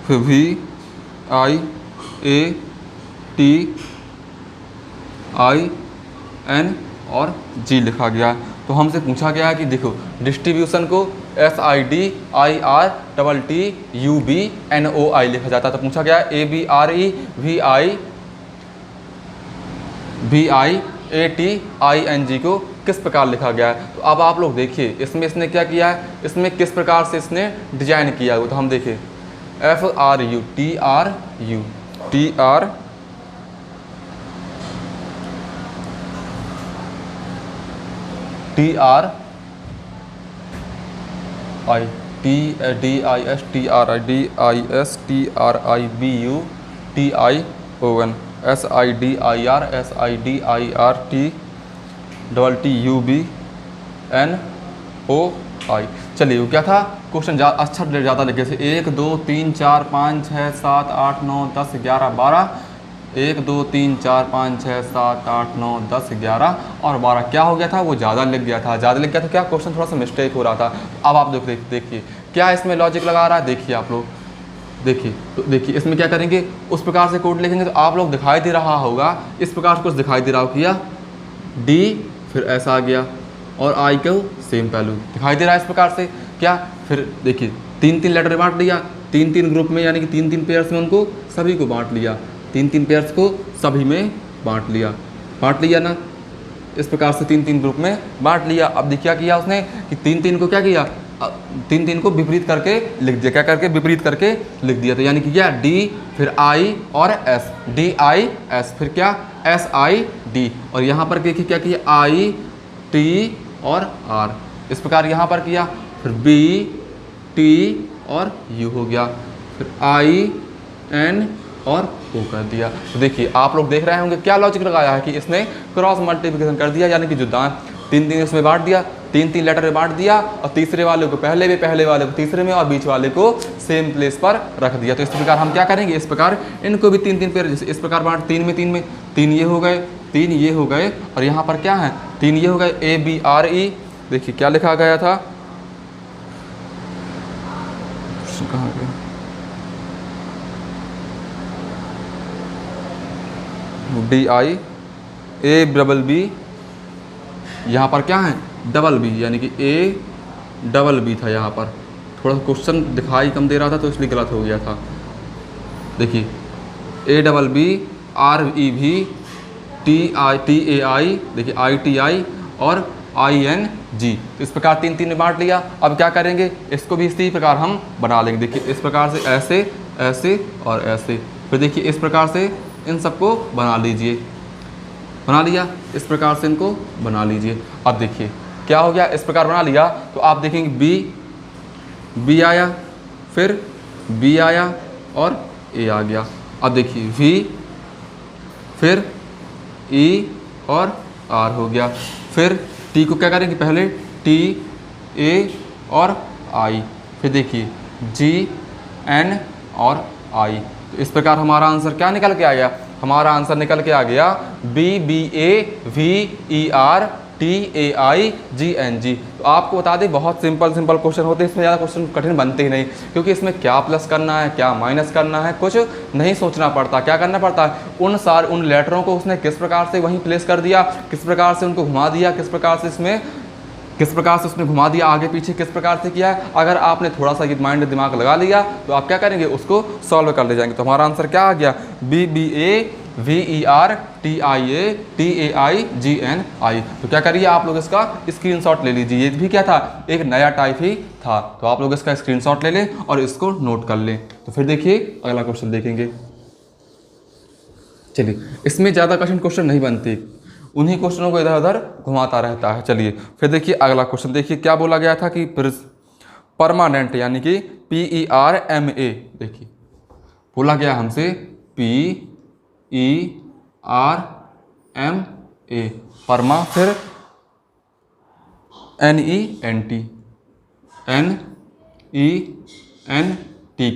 [SPEAKER 1] फिर VIATIN और G लिखा गया। तो हमसे पूछा गया है कि देखो डिस्ट्रीब्यूशन को SIDIRTTUBNOI लिखा जाता है। तो पूछा गया ABRE VIATING को किस प्रकार लिखा गया है। तो अब आप लोग देखिए इसमें इसने क्या किया है, इसमें किस प्रकार से इसने डिजाइन किया है। तो हम देखिए FRU TRIBUTION SIDIRTUBNOI। चलिए वो क्या था क्वेश्चन, अक्षर ज़्यादा लिखे जैसे 1 2 3 4 5 6 7 8 9 10 11 12, 1 2 3 4 5 6 7 8 9 10 11 और 12 क्या हो गया था, वो ज़्यादा लिख गया था। ज़्यादा लिख गया तो क्या क्वेश्चन थोड़ा सा मिस्टेक हो रहा था। अब आप देखिए क्या इसमें लॉजिक लगा रहा है। देखिए आप लोग देखिए, तो देखिए इसमें क्या करेंगे, उस प्रकार से कोड लिखेंगे। तो आप लोग दिखाई दे रहा होगा इस प्रकार से कुछ दिखाई दे रहा हो, किया D फिर ऐसा आ गया और I को सेम पहलू दिखाई दे रहा है इस प्रकार से। क्या फिर देखिए 3 लेटर बांट लिया, 3 ग्रुप में, यानी कि 3 पेयर्स में उनको सभी को बांट लिया, 3 पेयर्स को सभी में बांट लिया ना, इस प्रकार से 3 ग्रुप में बांट लिया। अब देखिए क्या किया उसने कि 3 को क्या किया, 3 को विपरीत करके लिख दिया। क्या करके, विपरीत करके लिख दिया। तो यानी कि क्या D फिर I और S, DIS फिर क्या SID, और यहाँ पर देखिए क्या किया IT और R, इस प्रकार यहाँ पर किया। फिर BT और U हो गया, फिर IN और O कर दिया। तो देखिए आप लोग देख रहे होंगे क्या लॉजिक लगाया है कि इसने क्रॉस मल्टीप्लिकेशन कर दिया, यानी कि जो 3 इसमें बांट दिया, 3 लेटर में बांट दिया और तीसरे वाले को पहले में, पहले वाले को तीसरे में और बीच वाले को सेम प्लेस पर रख दिया। तो इस प्रकार हम क्या करेंगे, इस प्रकार इनको भी 3 पेयर जैसे इस प्रकार बांट, 3 में 3 ये हो गए, 3 ये हो गए और यहाँ पर क्या है 3 ये हो गए ABRE। देखिए क्या लिखा गया था, कहाँ गया, DIABB, यहाँ पर क्या है डबल B, यानी कि ABB था। यहाँ पर थोड़ा सा क्वेश्चन दिखाई कम दे रहा था तो इसलिए गलत हो गया था। देखिए ABB REV TAI, देखिए ITI और ING, तो इस प्रकार 3 में बांट लिया। अब क्या करेंगे, इसको भी इसी प्रकार हम बना लेंगे। देखिए इस प्रकार से ऐसे ऐसे और ऐसे, फिर देखिए इस प्रकार से इन सबको बना लीजिए, बना लिया, इस प्रकार से इनको बना लीजिए। अब देखिए क्या हो गया, इस प्रकार बना लिया। तो आप देखेंगे B आया, फिर B आया और A आ गया। अब देखिए V, फिर E और R हो गया। फिर T को क्या करेंगे, पहले T A और I, फिर देखिए G N और I। तो इस प्रकार हमारा आंसर क्या निकल के आ गया, हमारा आंसर निकल के आ गया BBAVERTAIGNG। तो आपको बता दें बहुत सिंपल क्वेश्चन होते हैं, इसमें ज़्यादा क्वेश्चन कठिन बनते ही नहीं, क्योंकि इसमें क्या प्लस करना है क्या माइनस करना है कुछ नहीं सोचना पड़ता। क्या करना पड़ता है, उन लेटरों को उसने किस प्रकार से वहीं प्लेस कर दिया, किस प्रकार से उनको घुमा दिया, किस प्रकार से उसने घुमा दिया, आगे पीछे किस प्रकार से किया है। अगर आपने थोड़ा सा माइंड दिमाग लगा लिया तो आप क्या करेंगे, उसको सॉल्व कर ले जाएंगे। तो हमारा आंसर क्या आ गया, BBAVERTAIGNI। तो क्या करिए आप लोग इसका स्क्रीनशॉट ले लीजिए, ये भी क्या था एक नया टाइप ही था। तो आप लोग इसका स्क्रीनशॉट ले लें और इसको नोट कर लें। तो फिर देखिए अगला क्वेश्चन देखेंगे। चलिए इसमें ज़्यादा कठिन क्वेश्चन नहीं बनते, उन्हीं क्वेश्चनों को इधर उधर घुमाता रहता है। चलिए फिर देखिए अगला क्वेश्चन, देखिए क्या बोला गया था कि परमानेंट, यानी कि PERMA, देखिए बोला गया हमसे PERMA परमा, फिर NENT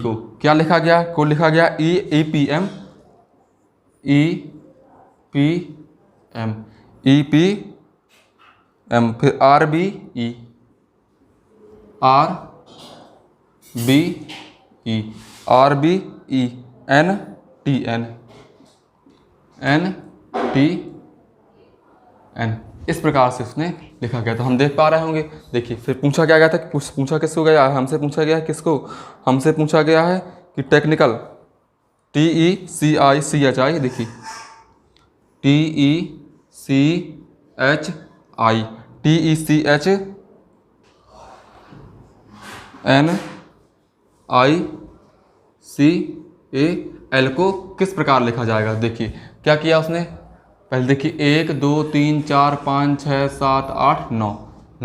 [SPEAKER 1] को क्या लिखा गया, लिखा गया EPM फिर RBE NTN, इस प्रकार से उसने लिखा गया। तो हम देख पा रहे होंगे। देखिए फिर पूछा क्या गया था, पूछा किसको गया है, हमसे पूछा गया है किसको, हमसे पूछा गया है कि टेक्निकल TECHI, देखिए TECHI आई, TECHNICAL को किस प्रकार लिखा जाएगा। देखिए क्या किया उसने, पहले देखिए 1 2 3 4 5 6 7 8 9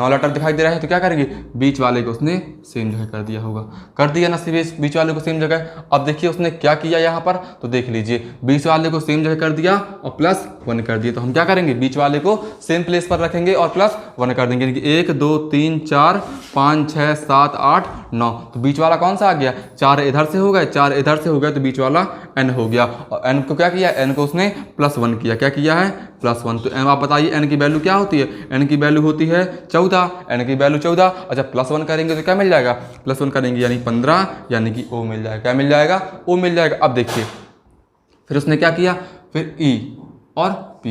[SPEAKER 1] लेटर दिखाई दे रहा है, तो क्या करेंगे, बीच वाले को उसने सेम जगह कर दिया होगा, कर दिया ना बीच वाले को सेम जगह। अब देखिए उसने क्या किया यहाँ पर, तो देख लीजिए बीच वाले को सेम जगह कर दिया और +1 कर दिया। तो हम क्या करेंगे, बीच वाले को सेम प्लेस पर रखेंगे और +1 कर देंगे, यानी कि 1 2 3 4 5 6 7 8 9। तो बीच वाला कौन सा आ गया, 4 इधर से हो गए, 4 इधर से हो गए, तो बीच वाला n हो गया। और n को क्या किया, n को उसने +1 किया, क्या किया है +1। तो n आप बताइए n की वैल्यू क्या होती है, n की वैल्यू होती है 14, n की वैल्यू 14। अच्छा +1 करेंगे तो क्या मिल जाएगा, +1 करेंगे यानी 15, यानी कि O मिल जाएगा, क्या मिल जाएगा, O मिल जाएगा। अब देखिए फिर उसने क्या किया, फिर E और P,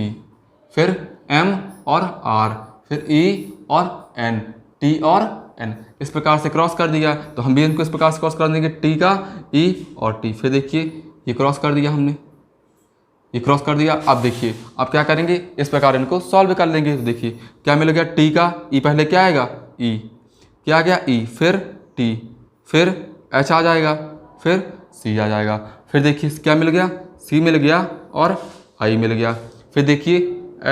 [SPEAKER 1] फिर M और R, फिर E और N, T और N, इस प्रकार से क्रॉस कर दिया। तो हम भी इनको इस प्रकार से क्रॉस कर देंगे, T का E और T। फिर देखिए ये क्रॉस कर दिया हमने, ये क्रॉस कर दिया। अब देखिए अब क्या करेंगे, इस प्रकार इनको सॉल्व कर लेंगे। तो देखिए क्या मिल गया, T का E पहले क्या आएगा, E, क्या आ गया E, फिर T, फिर H आ जाएगा, फिर C आ जाएगा। फिर देखिए क्या मिल गया, C मिल गया और I मिल गया। फिर देखिए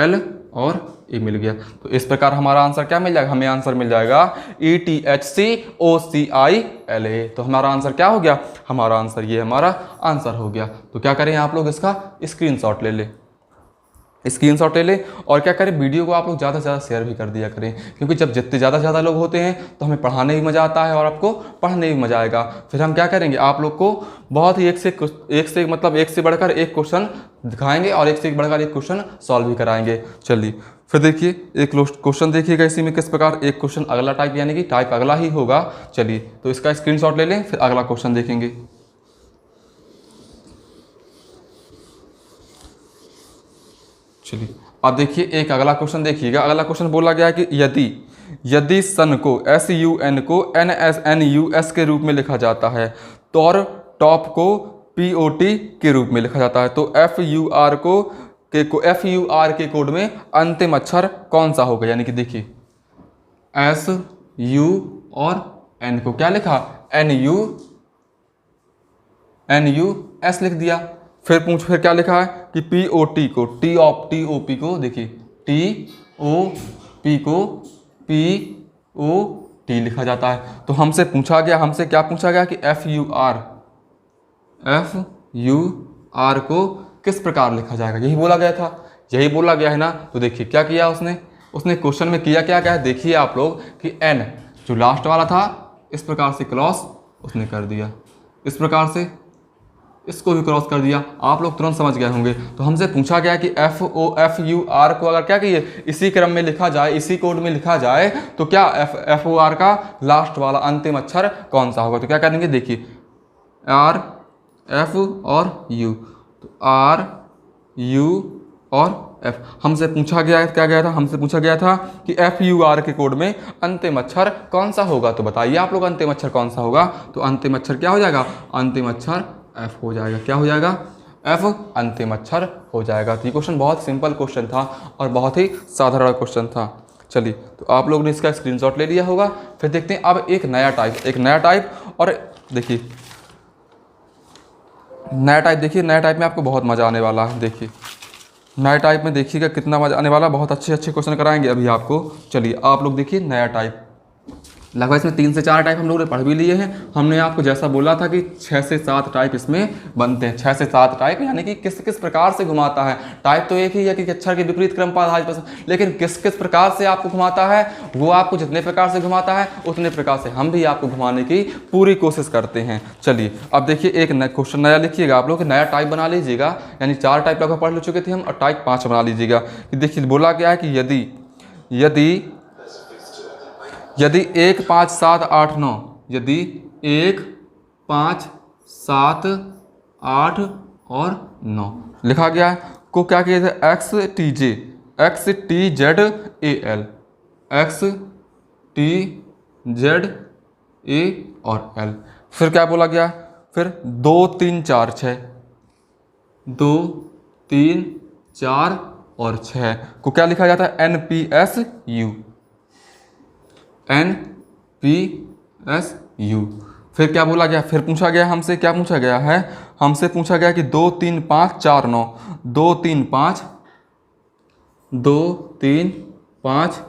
[SPEAKER 1] L और A मिल गया। तो इस प्रकार हमारा आंसर क्या मिल जाएगा, हमें आंसर मिल जाएगा ETHCOCILA। तो हमारा आंसर क्या हो गया, हमारा आंसर ये हमारा आंसर हो गया। तो क्या करें, आप लोग इसका स्क्रीनशॉट ले लें, स्क्रीनशॉट ले लें और क्या करें, वीडियो को आप लोग ज़्यादा से ज़्यादा शेयर भी कर दिया करें, क्योंकि जब जितने ज़्यादा लोग होते हैं तो हमें पढ़ाने भी मज़ा आता है और आपको पढ़ने भी मज़ा आएगा। फिर हम क्या करेंगे, आप लोग को बहुत ही एक से बढ़कर एक क्वेश्चन दिखाएंगे और एक से बढ़कर एक क्वेश्चन सॉल्व भी कराएंगे। चलिए फिर देखिए एक क्वेश्चन देखिएगा इसी में किस प्रकार, एक क्वेश्चन अगला टाइप, यानी कि टाइप अगला ही होगा। चलिए तो इसका स्क्रीनशॉट ले लें, फिर अगला क्वेश्चन देखेंगे। चलिए अब देखिए एक अगला क्वेश्चन देखिएगा। अगला क्वेश्चन बोला गया है कि यदि सन को SUN को NSNUS के रूप में लिखा जाता है तो और टॉप को POT के रूप में लिखा जाता है, तो FUR के कोड में अंतिम अक्षर कौन सा होगा। यानी कि देखिए SU और N को क्या लिखा, NUS लिख दिया। फिर क्या लिखा है कि POT को TOP को देखिए TOP को POT लिखा जाता है। तो हमसे क्या पूछा गया कि FUR को किस प्रकार लिखा जाएगा, यही बोला गया था, यही बोला गया है ना। तो देखिए क्या किया उसने क्वेश्चन में किया क्या है, देखिए आप लोग कि N जो लास्ट वाला था इस प्रकार से क्रॉस उसने कर दिया, इस प्रकार से इसको भी क्रॉस कर दिया, आप लोग तुरंत समझ गए होंगे। तो हमसे पूछा गया कि FUR को अगर क्या कहिए इसी क्रम में लिखा जाए, इसी कोड में लिखा जाए, तो क्या FUR का लास्ट वाला अंतिम अक्षर कौन सा होगा। तो क्या करेंगे, देखिए R F और U, तो R U और F। हमसे पूछा गया था कि FUR के कोड में अंतिम अक्षर कौन सा होगा। तो बताइए आप लोग अंतिम अक्षर कौन सा होगा। तो अंतिम अक्षर क्या हो जाएगा, अंतिम अक्षर F हो जाएगा। क्या हो जाएगा, F अंतिम अक्षर हो जाएगा। तो ये क्वेश्चन बहुत सिंपल क्वेश्चन था और बहुत ही साधारण क्वेश्चन था। चलिए तो आप लोग ने इसका स्क्रीनशॉट ले लिया होगा। फिर देखते हैं अब एक नया टाइप और देखिए नया टाइप में आपको बहुत मज़ा आने वाला है। देखिए नया टाइप में देखिएगा कितना मज़ा आने वाला, बहुत अच्छे क्वेश्चन कराएंगे अभी आपको। चलिए आप लोग देखिए नया टाइप, लगभग इसमें 3 से 4 टाइप हम लोगों ने पढ़ भी लिए हैं। हमने आपको जैसा बोला था कि 6 से 7 टाइप इसमें बनते हैं, 6 से 7 टाइप, यानी कि किस प्रकार से घुमाता है। टाइप तो एक ही है कि अक्षर के विपरीत क्रम पर आधारित, लेकिन किस प्रकार से आपको घुमाता है, वो आपको जितने प्रकार से घुमाता है उतने प्रकार से हम भी आपको घुमाने की पूरी कोशिश करते हैं। चलिए अब देखिए एक क्वेश्चन नया लिखिएगा, आप लोग नया टाइप बना लीजिएगा, यानी 4 टाइप लगभग पढ़ चुके थे हम और टाइप 5 बना लीजिएगा। देखिए बोला गया है कि यदि 1 5 7 8 9, यदि 1 5 7 8 और 9 लिखा गया है, को क्या किया था, XTZAL, XTZA और L। फिर क्या बोला गया, फिर 2 3 4 6, 2 3 4 और 6 को क्या लिखा जाता है, NPSU, NPSU। फिर क्या बोला गया, फिर पूछा गया हमसे, क्या पूछा गया है, हमसे पूछा गया कि 2 3 5 4 9, 2 3 5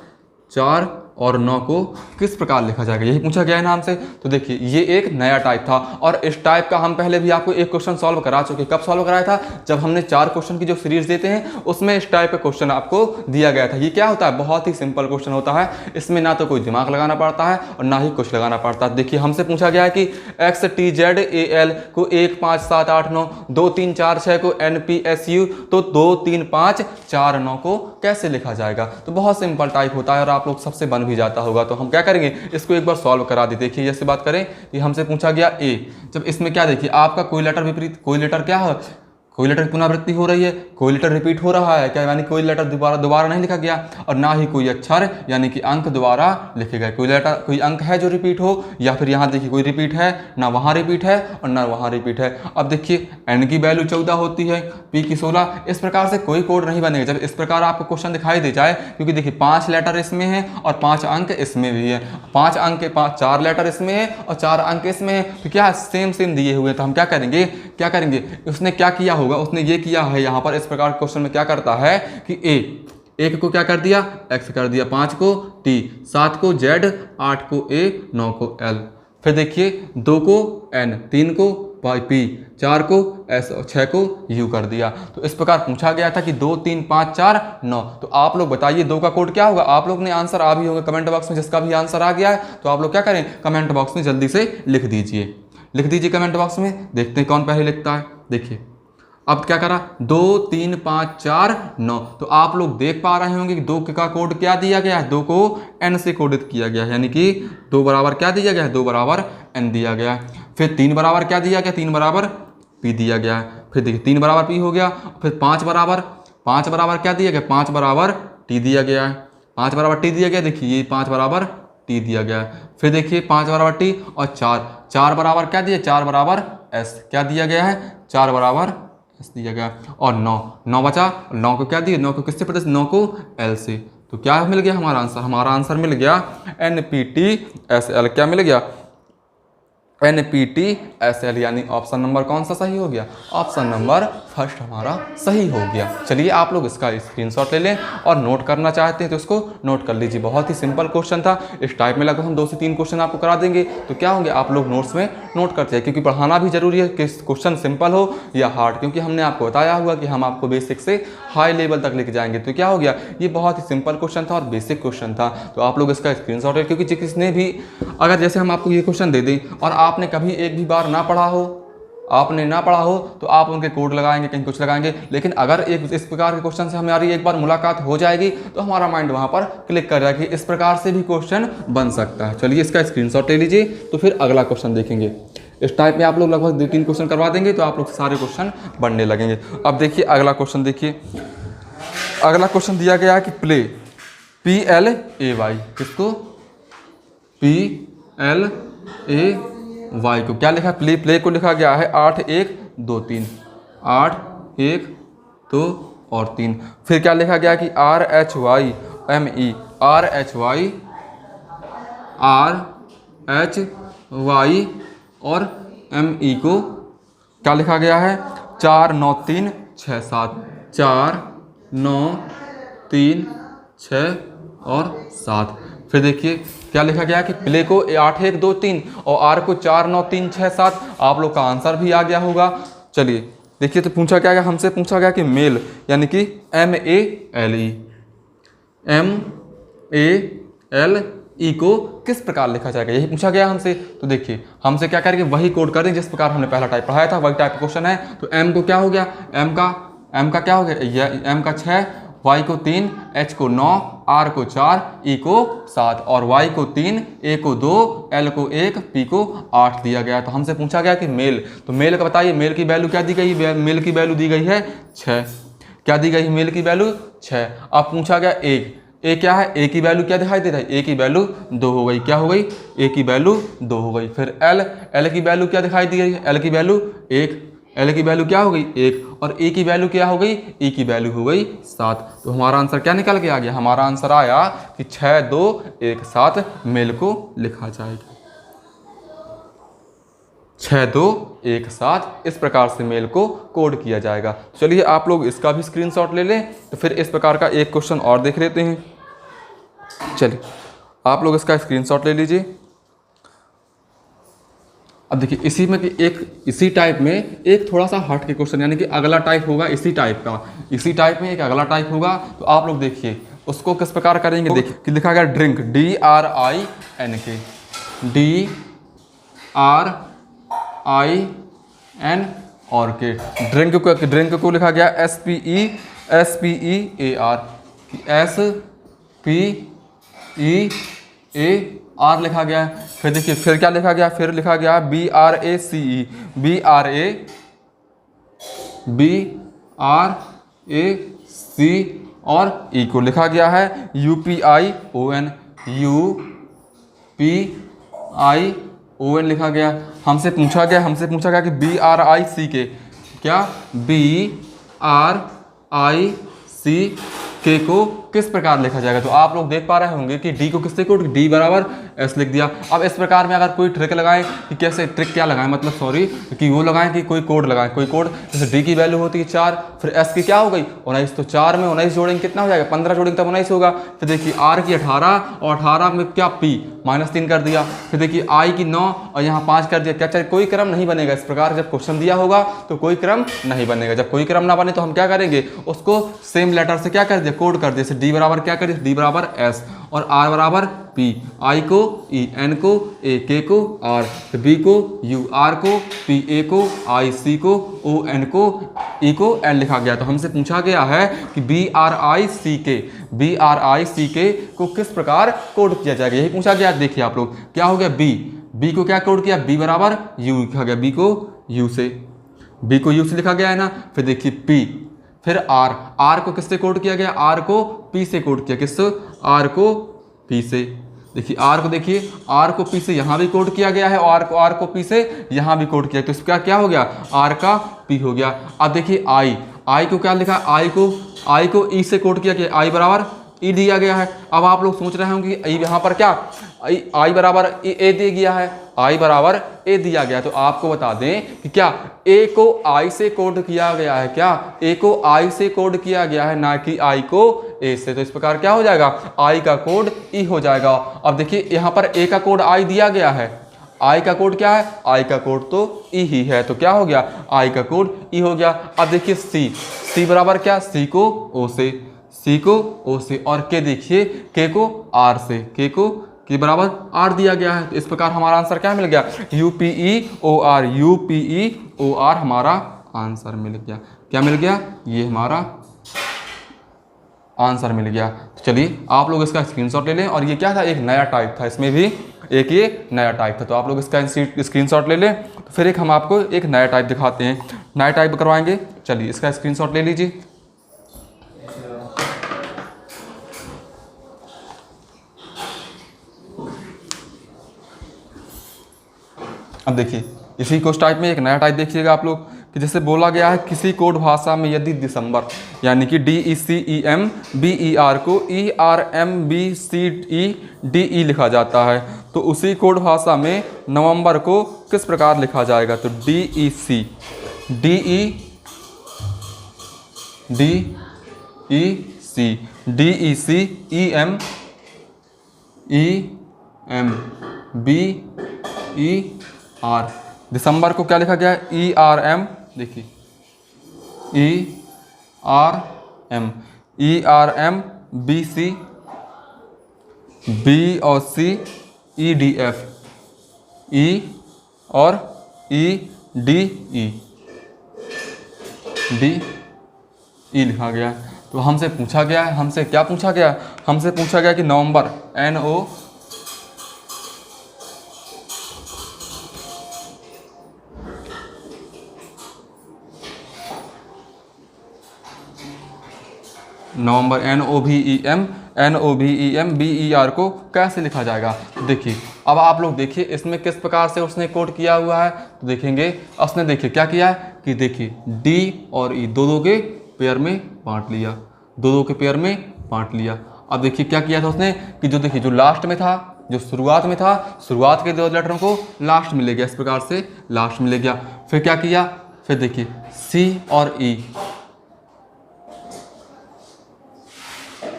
[SPEAKER 1] 4 और 9 को किस प्रकार लिखा जाएगा, यही पूछा गया है ना हमसे। तो देखिए ये एक नया टाइप था और इस टाइप का हम पहले भी आपको एक क्वेश्चन सॉल्व करा चुके। कब सॉल्व कराया था, जब हमने 4 क्वेश्चन की जो सीरीज देते हैं उसमें इस टाइप का क्वेश्चन आपको दिया गया था। ये क्या होता है, बहुत ही सिंपल क्वेश्चन होता है, इसमें ना तो कोई दिमाग लगाना पड़ता है और ना ही कुछ लगाना पड़ता है। देखिए हमसे पूछा गया है कि XTZAL को 1 5 7 8 9, 2 3 4 6 को NPSU, तो 2 3 5 4 9 को कैसे लिखा जाएगा। तो बहुत सिंपल टाइप होता है और आप लोग सबसे बन भी जाता होगा। तो हम क्या करेंगे, इसको एक बार सॉल्व करा दी। देखिए जैसे बात करें कि हमसे पूछा गया ए, जब इसमें क्या देखिए आपका कोई लेटर विपरीत, कोई लेटर क्या है, कोई लेटर की पुनरावृत्ति हो रही है, कोई लेटर रिपीट हो रहा है क्या, यानी कोई लेटर दोबारा नहीं लिखा गया और ना ही कोई अक्षर यानी कि अंक दोबारा लिखे गए। कोई लेटर, कोई अंक है जो रिपीट हो, या फिर यहाँ देखिए कोई रिपीट है, ना वहाँ रिपीट है और ना वहाँ रिपीट है। अब देखिए n की वैल्यू 14 होती है, p की 16, इस प्रकार से कोई कोड नहीं बनेगा जब इस प्रकार आपको क्वेश्चन दिखाई दे जाए, क्योंकि देखिए 5 लेटर इसमें है और 5 अंक इसमें भी है, 5 अंक के 4 लेटर इसमें है और 4 अंक इसमें है, तो क्या सेम दिए हुए। तो हम क्या करेंगे, उसने क्या किया होगा, उसने ये किया है यहाँ पर इस प्रकार क्वेश्चन में क्या करता है कि एक को क्या कर दिया, x कर दिया, 5 को t, 7 को z, 8 को a, 9 को l। फिर देखिए 2 को n, 3 को p, 4 को s और 6 को u कर दिया। तो इस प्रकार पूछा गया था कि 2 3 5 4 9। तो आप लोग बताइए 2 का कोड क्या होगा। आप लोग ने आंसर आ भी होगा कमेंट बॉक्स में, जिसका भी आंसर आ गया है तो आप लोग क्या करें, कमेंट बॉक्स में जल्दी से लिख दीजिए कमेंट बॉक्स में, देखते हैं कौन पहले लिखता है। देखिए अब क्या करा, 2 3 5 4 9। तो आप लोग देख पा रहे होंगे कि 2 का कोड क्या दिया गया है, 2 को n से कोडित किया गया है, यानी कि 2 बराबर क्या दिया गया है, 2 बराबर n दिया गया है। फिर 3 बराबर क्या दिया गया, 3 बराबर p दिया गया है। फिर देखिए 3 बराबर p हो गया। फिर 5 बराबर क्या दिया गया, 5 बराबर t दिया गया है, 5 बराबर t दिया गया। देखिए ये 5 बराबर t दिया गया है। फिर देखिए 5 बराबर t और 4 बराबर क्या दिया, 4 बराबर s क्या दिया गया है, 4 बराबर s दिया गया। और 9 बचा, 9 को क्या दिया, 9 को किससे प्रतिस्थापित, 9 को l से। तो क्या मिल गया हमारा आंसर मिल गया NPTSL। क्या मिल गया, NPTSL, यानी ऑप्शन नंबर कौन सा सही हो गया, ऑप्शन नंबर फर्स्ट हमारा सही हो गया। चलिए आप लोग इसका स्क्रीनशॉट ले लें और नोट करना चाहते हैं तो इसको नोट कर लीजिए। बहुत ही सिंपल क्वेश्चन था, इस टाइप में लगभग हम 2 से 3 क्वेश्चन आपको करा देंगे। तो क्या होंगे, आप लोग नोट्स में नोट करते हैं, क्योंकि पढ़ाना भी जरूरी है कि क्वेश्चन सिंपल हो या हार्ड, क्योंकि हमने आपको बताया हुआ कि हम आपको बेसिक से हाई लेवल तक लेके जाएंगे। तो क्या हो गया, ये बहुत ही सिंपल क्वेश्चन था और बेसिक क्वेश्चन था। तो आप लोग इसका स्क्रीनशॉट ले, क्योंकि किसने भी अगर जैसे हम आपको ये क्वेश्चन दे दें और आपने कभी एक भी बार ना पढ़ा हो, तो आप उनके कोड लगाएंगे, कहीं कुछ लगाएंगे। लेकिन अगर एक इस प्रकार के क्वेश्चन से हमारी एक बार मुलाकात हो जाएगी तो हमारा माइंड वहां पर क्लिक कर जाएगी, इस प्रकार से भी क्वेश्चन बन सकता है। चलिए इसका स्क्रीनशॉट ले लीजिए, तो फिर अगला क्वेश्चन देखेंगे। इस टाइप में आप लोग लगभग 2-3 क्वेश्चन करवा देंगे तो आप लोग सारे क्वेश्चन बनने लगेंगे। अब देखिए अगला क्वेश्चन, देखिए अगला क्वेश्चन दिया गया है कि प्ले, PLAY, किसको, PLAY को क्या लिखा, प्ले को लिखा गया है 8 1 2 3, 8 1 2 और 3। फिर क्या लिखा गया कि RHYME और ME को क्या लिखा गया है, 4 9 3 6 7, 4 9 3 6 और 7। फिर देखिए क्या लिखा गया कि प्ले को 8 1 2 3 और आर को 4 9 3 6 7। आप लोग का आंसर भी आ गया होगा। चलिए देखिए, तो पूछा क्या गया, हमसे पूछा गया कि मेल यानी कि MALE को किस प्रकार लिखा जाएगा, यही पूछा गया हमसे। तो देखिए हमसे क्या करेंगे, वही कोड करें जिस प्रकार हमने पहला टाइप पढ़ाया था, वही टाइप का क्वेश्चन है। तो M को क्या हो गया, M का क्या हो गया, M का 6, Y को 3, H को 9, R को 4, E को 7 और Y को 3, A को 2, L को 1, P को 8 दिया गया। तो हमसे पूछा गया कि मेल, तो मेल का बताइए, मेल की वैल्यू क्या दी गई, मेल की वैल्यू दी गई है 6। क्या दी गई, मेल की वैल्यू 6। अब पूछा गया ए क्या है, ए की वैल्यू क्या दिखाई दे रहा है, ए की वैल्यू 2 हो गई। क्या हो गई, ए की वैल्यू 2 हो गई। फिर एल की वैल्यू क्या दिखाई दी गई, एल की वैल्यू 1, L की वैल्यू क्या हो गई 1 और A की वैल्यू क्या हो गई, E की वैल्यू हो गई 7। तो हमारा आंसर क्या निकल के आ गया, हमारा आंसर आया कि 6 2 1 7 मेल को लिखा जाएगा। 6 2 1 7 इस प्रकार से मेल को कोड किया जाएगा। चलिए आप लोग इसका भी स्क्रीनशॉट ले लें। तो फिर इस प्रकार का एक क्वेश्चन और देख लेते हैं। चलिए आप लोग इसका स्क्रीनशॉट ले लीजिए। अब देखिए इसी में कि एक इसी टाइप में एक थोड़ा सा हट के क्वेश्चन, यानी कि अगला टाइप होगा इसी टाइप का, इसी टाइप में एक अगला टाइप होगा। तो आप लोग देखिए उसको किस प्रकार करेंगे। देखिए कि लिखा गया ड्रिंक, DRINK, DRIN और के, ड्रिंक को लिखा गया SPEAR लिखा गया है। फिर देखिए फिर क्या लिखा गया, फिर लिखा गया BRACE और E को लिखा गया है UPION लिखा गया। हमसे पूछा गया कि BRICK, क्या BRICK को किस प्रकार लिखा जाएगा। तो आप लोग देख पा रहे होंगे कि D को किससे कोड, D बराबर S लिख दिया। अब इस प्रकार में अगर कोई ट्रिक लगाएं कि कैसे, ट्रिक क्या लगाएं मतलब सॉरी कि वो लगाएं कि कोई कोड लगाएं, कोई कोड जैसे D की वैल्यू होती है 4, फिर S की क्या हो गई 19, तो 4 में 19 जोड़ेंगे कितना हो जाएगा 15 जोड़ेंगे तब 19 होगा। फिर देखिए R की 18 और 18 में क्या P -3 कर दिया। फिर देखिए I की 9 और यहाँ 5 कर दिया। क्या चाहिए, कोई क्रम नहीं बनेगा। इस प्रकार जब क्वेश्चन दिया होगा तो कोई क्रम नहीं बनेगा। जब कोई क्रम ना बने तो हम क्या करेंगे, उसको सेम लेटर से क्या कर दिया, कोड कर दिया। जैसे D बराबर क्या करिए, D बराबर S और R बराबर P, I को E, N को A, K को R, B को U, R को P, A को I, C को O, N को E को N लिखा गया। तो हमसे पूछा गया है कि BRICK को किस प्रकार कोड किया जाएगा, यही पूछा गया। देखिए आप लोग क्या हो गया, B को क्या कोड किया, B बराबर U लिखा गया, B को U से लिखा गया है ना। फिर देखिए P, फिर R को किससे कोड किया गया, R को P से कोड किया, किससे, R को P से। देखिए R को P से यहाँ भी कोड किया गया है और R को P से यहाँ भी कोड किया। तो इसका क्या हो गया, R का P हो गया। अब देखिए I को क्या लिखा, I को E से कोड किया गया, I बराबर E दिया गया है। अब आप लोग सोच रहे होंगे कि यहाँ पर क्या I बराबर A दे गया है, I बराबर A दिया गया। तो आपको बता दें कि क्या A को I से कोड किया गया है, क्या A को I से कोड किया गया है, ना कि I को A से। तो इस प्रकार क्या हो जाएगा, I का कोड E हो जाएगा। अब देखिए यहाँ पर A का कोड I दिया गया है, I का कोड क्या है, I का कोड तो E ही है। तो क्या हो गया, I का कोड E हो गया। अब देखिए C बराबर क्या, C को O से और K देखिए K को R से, K बराबर R दिया गया है। तो इस प्रकार हमारा आंसर क्या मिल गया, UPEOR हमारा आंसर मिल गया। क्या मिल गया, ये हमारा आंसर मिल गया। तो चलिए आप लोग इसका स्क्रीनशॉट ले लें। और ये क्या था, एक नया टाइप था, इसमें भी एक ये नया टाइप था। तो आप लोग इसका स्क्रीनशॉट ले लें। तो फिर एक हम आपको एक नया टाइप दिखाते हैं, नया टाइप करवाएंगे। चलिए इसका स्क्रीनशॉट ले लीजिए। अब देखिए इसी कोर्स टाइप में एक नया टाइप देखिएगा आप लोग कि जैसे बोला गया है किसी कोड भाषा में यदि दिसंबर यानी कि DECEMBER को ERMBCEDE लिखा जाता है, तो उसी कोड भाषा में नवंबर को किस प्रकार लिखा जाएगा। तो DECEMBER दिसंबर को क्या लिखा गया है, ERM, देखिए ERMBC B और C EDF E और EDE लिखा गया। तो हमसे पूछा गया है, हमसे क्या पूछा गया, हमसे पूछा गया कि नवंबर NOVEMBER NOVEMBER को कैसे लिखा जाएगा। देखिए अब आप लोग देखिए इसमें किस प्रकार से उसने कोड किया हुआ है, तो देखेंगे उसने देखिए क्या किया है कि देखिए डी और ई दो दो के पेयर में बांट लिया, दो दो के पेयर में बांट लिया। अब देखिए क्या किया था उसने कि जो देखिए जो लास्ट में था, जो शुरुआत में था, शुरुआत के दो लेटरों को लास्ट में ले गया, इस प्रकार से लास्ट में ले गया। फिर क्या किया, फिर देखिए सी और ई,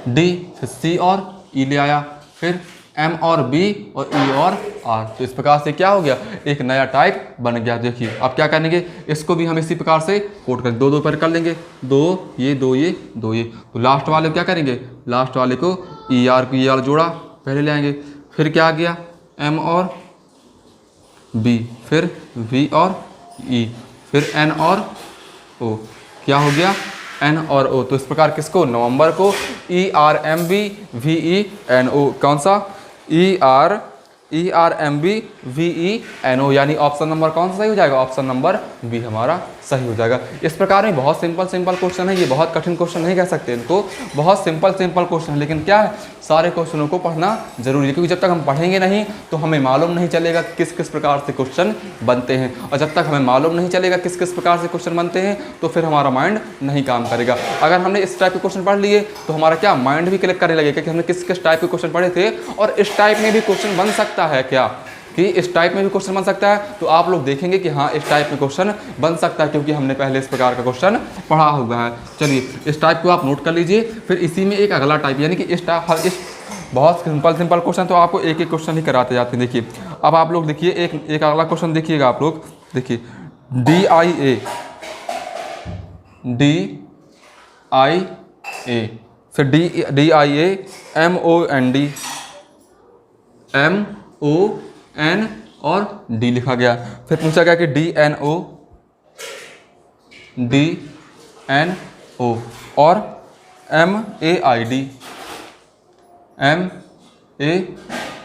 [SPEAKER 1] डी, फिर सी और ई ले आया, फिर एम और बी और ई और आर। तो इस प्रकार से क्या हो गया, एक नया टाइप बन गया। देखिए अब क्या करेंगे, इसको भी हम इसी प्रकार से कोड कर दो दो पर कर लेंगे, दो ये दो ये दो ये। तो लास्ट वाले को क्या करेंगे, लास्ट वाले को ई आर को ई आर जोड़ा पहले ले आएंगे, फिर क्या आ गया एम और बी, फिर वी और ई, फिर एन और ओ। क्या हो गया, एन और ओ। तो इस प्रकार किसको, नवंबर को E R M B V E N O, कौन सा E R M B V E N O, यानी ऑप्शन नंबर कौन सा सही हो जाएगा, ऑप्शन नंबर बी हमारा सही हो जाएगा। इस प्रकार में बहुत सिंपल क्वेश्चन है, ये बहुत कठिन क्वेश्चन नहीं कह सकते इनको, बहुत सिंपल क्वेश्चन है। लेकिन क्या है, सारे क्वेश्चनों को पढ़ना जरूरी है, क्योंकि जब तक हम पढ़ेंगे नहीं तो हमें मालूम नहीं चलेगा किस किस प्रकार से क्वेश्चन बनते हैं, और जब तक हमें मालूम नहीं चलेगा किस किस प्रकार से क्वेश्चन बनते हैं तो फिर हमारा माइंड नहीं काम करेगा। अगर हमने इस टाइप के क्वेश्चन पढ़ लिए तो हमारा क्या माइंड भी क्लिक करने लगेगा कि हमने किस किस टाइप के क्वेश्चन पढ़े थे, और इस टाइप में भी क्वेश्चन बन सकता है क्या, कि इस टाइप में भी क्वेश्चन बन सकता है। तो आप लोग देखेंगे कि हाँ इस टाइप में क्वेश्चन बन सकता है, क्योंकि हमने पहले इस प्रकार का क्वेश्चन पढ़ा हुआ है। चलिए इस टाइप को आप नोट कर लीजिए। फिर इसी में एक अगला टाइप, यानी कि इस बहुत सिंपल क्वेश्चन, तो आपको एक एक क्वेश्चन ही कराते जाते हैं। देखिए अब आप लोग देखिए एक अगला क्वेश्चन देखिएगा आप लोग, देखिए डी आई ए, फिर D I A M O N और डी लिखा गया। फिर पूछा गया कि डी एन ओ और एम ए